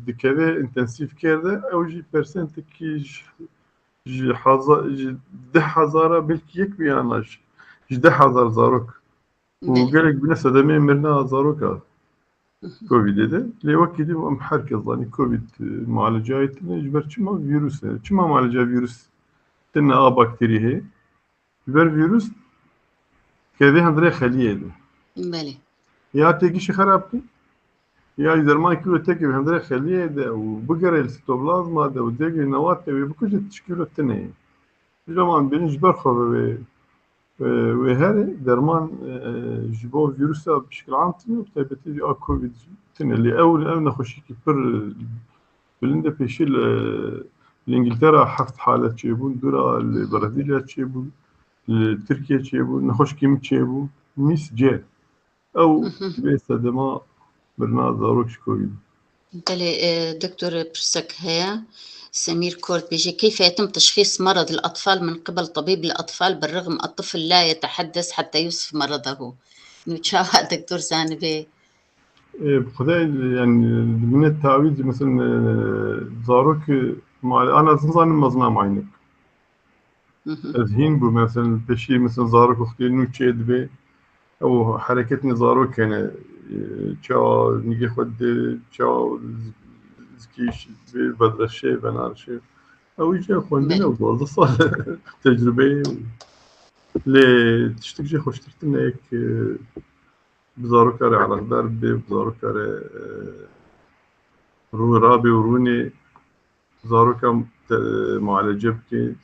dikeve intensif kerde ew jî persentekî ji 10,000 belkî yek biyana ji 10,000 zarok û بله gelek bîne sedemê mirina zaroka Covidê de lê wekî dî em herkes zanî Covid mualecayê tune ji ber çima vîrus e. Çima mualeca vîrus tune a bakterî heye? Ji ber vîrus kevê hundirê xeliyê de. بله Ya têkişî xerab kir ya derman kilo tekê hundirê xeliyê de û bigere li sitoplazma de û dêgê newatê wê bikuje tişkîlo tune ye. Ji zaman bêjin ji ber xwe wê herê derman ji bo vîrusa pişkilan tune û taybetî jî a Covid tune lê ew nexweşîkî pir bilind e pêşî li İngîltera 7 halet çêbûn, dûra li Brezîlya çêbûn, li Tirkiye çêbûn, nexweşikî min çêbû, mîs ce. Ew bê sedema birina zarok ji Covid. بله دكتور برسك هيا سمير كورد بيجي كيف يتم تشخيص مرض الأطفال من قبل طبيب الأطفال بالرغم الطفل لا يتحدث حتى يوصف مرضه نتشاوى دكتور زانبي بخدای yani من تعویض مثلا zarok أنا زنزانم مزنا معينك از هين بو مثلا بشي مثلا zarok وقتی نوچه دبي أو حركتني zarok يعني چا نيجي خود چا زكيش بدرشة بنارشة أو يجي خوندنا بله وضوء صار تجربة لي تشتكي خوشترتنا هيك بزاركاري على دربي بزاركاري رو رابي وروني زاروكا معالجة بكي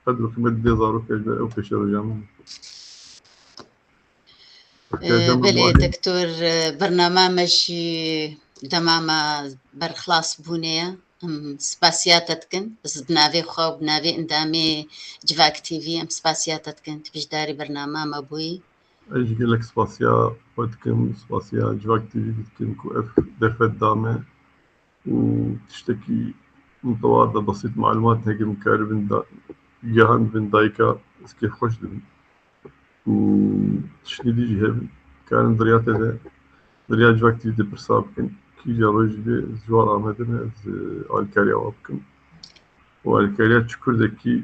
قدروا كمية دي زاروكا أو كشرو جامعة جامعة بله واحد دكتور برنامج دماما برخلاص بونية سپاسیاتتکن بس بناوی خواب بناوی اندامی جواک تیوی ام سپاسیاتتکن تبش داری برنامه ما بوی أيش قال لك سباسيا ودكم سباسيا جواك تي في بتكم كو اف دفت دامة وتشتكي متواضع بسيط معلومات هيك مكاربين جهان بن دايكا اسكي خوش دبن وتشني دي جهب كان دريات هذا دريات جواك تي في برساب كن كي جا روج بي زوار آمدن از آلكاريا وابكم وآلكاريا شكر ذكي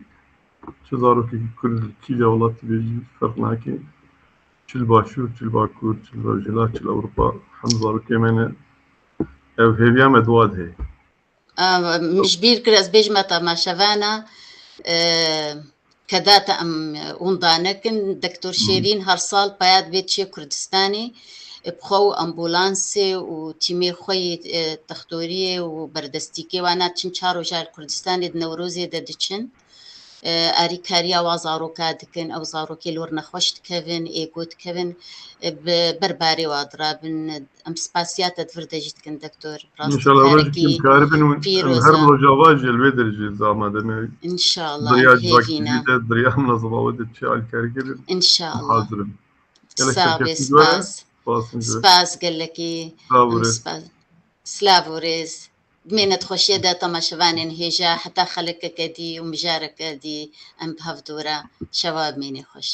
شزارو كي كل كي جا ولات بيجي فرناكي چل باشور چل باکور چل روجلا چل أوروبا حمزة كمان أو هيفيا مدواد هي مش بير كراس بيجمة ما شفانا كداتا ام وندانكن دكتور شيرين هرسال بايات بيتشي كردستاني بخو امبولانسي وتيمي خوي تختوريه وبردستيكي وانا تشن چارو جار كردستاني دنوروزي ددچن ئاریکاریا وا زارۆکا دکن ئەو زارۆکی لۆر نەخۆش دکەون ئێگۆ دکەون بەربارەی وادرابن ئەم سپاسیاتە وردەژی دکن دکتۆر إن شاء الله روج كم ڕاستیکارێکی كاربن هرب پیرۆزە لو جواج الويدر جي زعما دنا ئینشاءالله ئەم دريا جواك هێڤینە جديدة دريا منظمة ودت شيء على الكارجر ئینشاءالله حاضر يلا ساوێ شركة جورا سپاس فاصل جورا سپاس گەلەکی ئەم صابرت سپاس سلااوڕێز بمێنێت خۆشیەدا تەماشەوانێن هێژە حتا خەلەکەکە دی و مژارەکە دی ئەم هەفتورە شەوا بمێنێ خۆش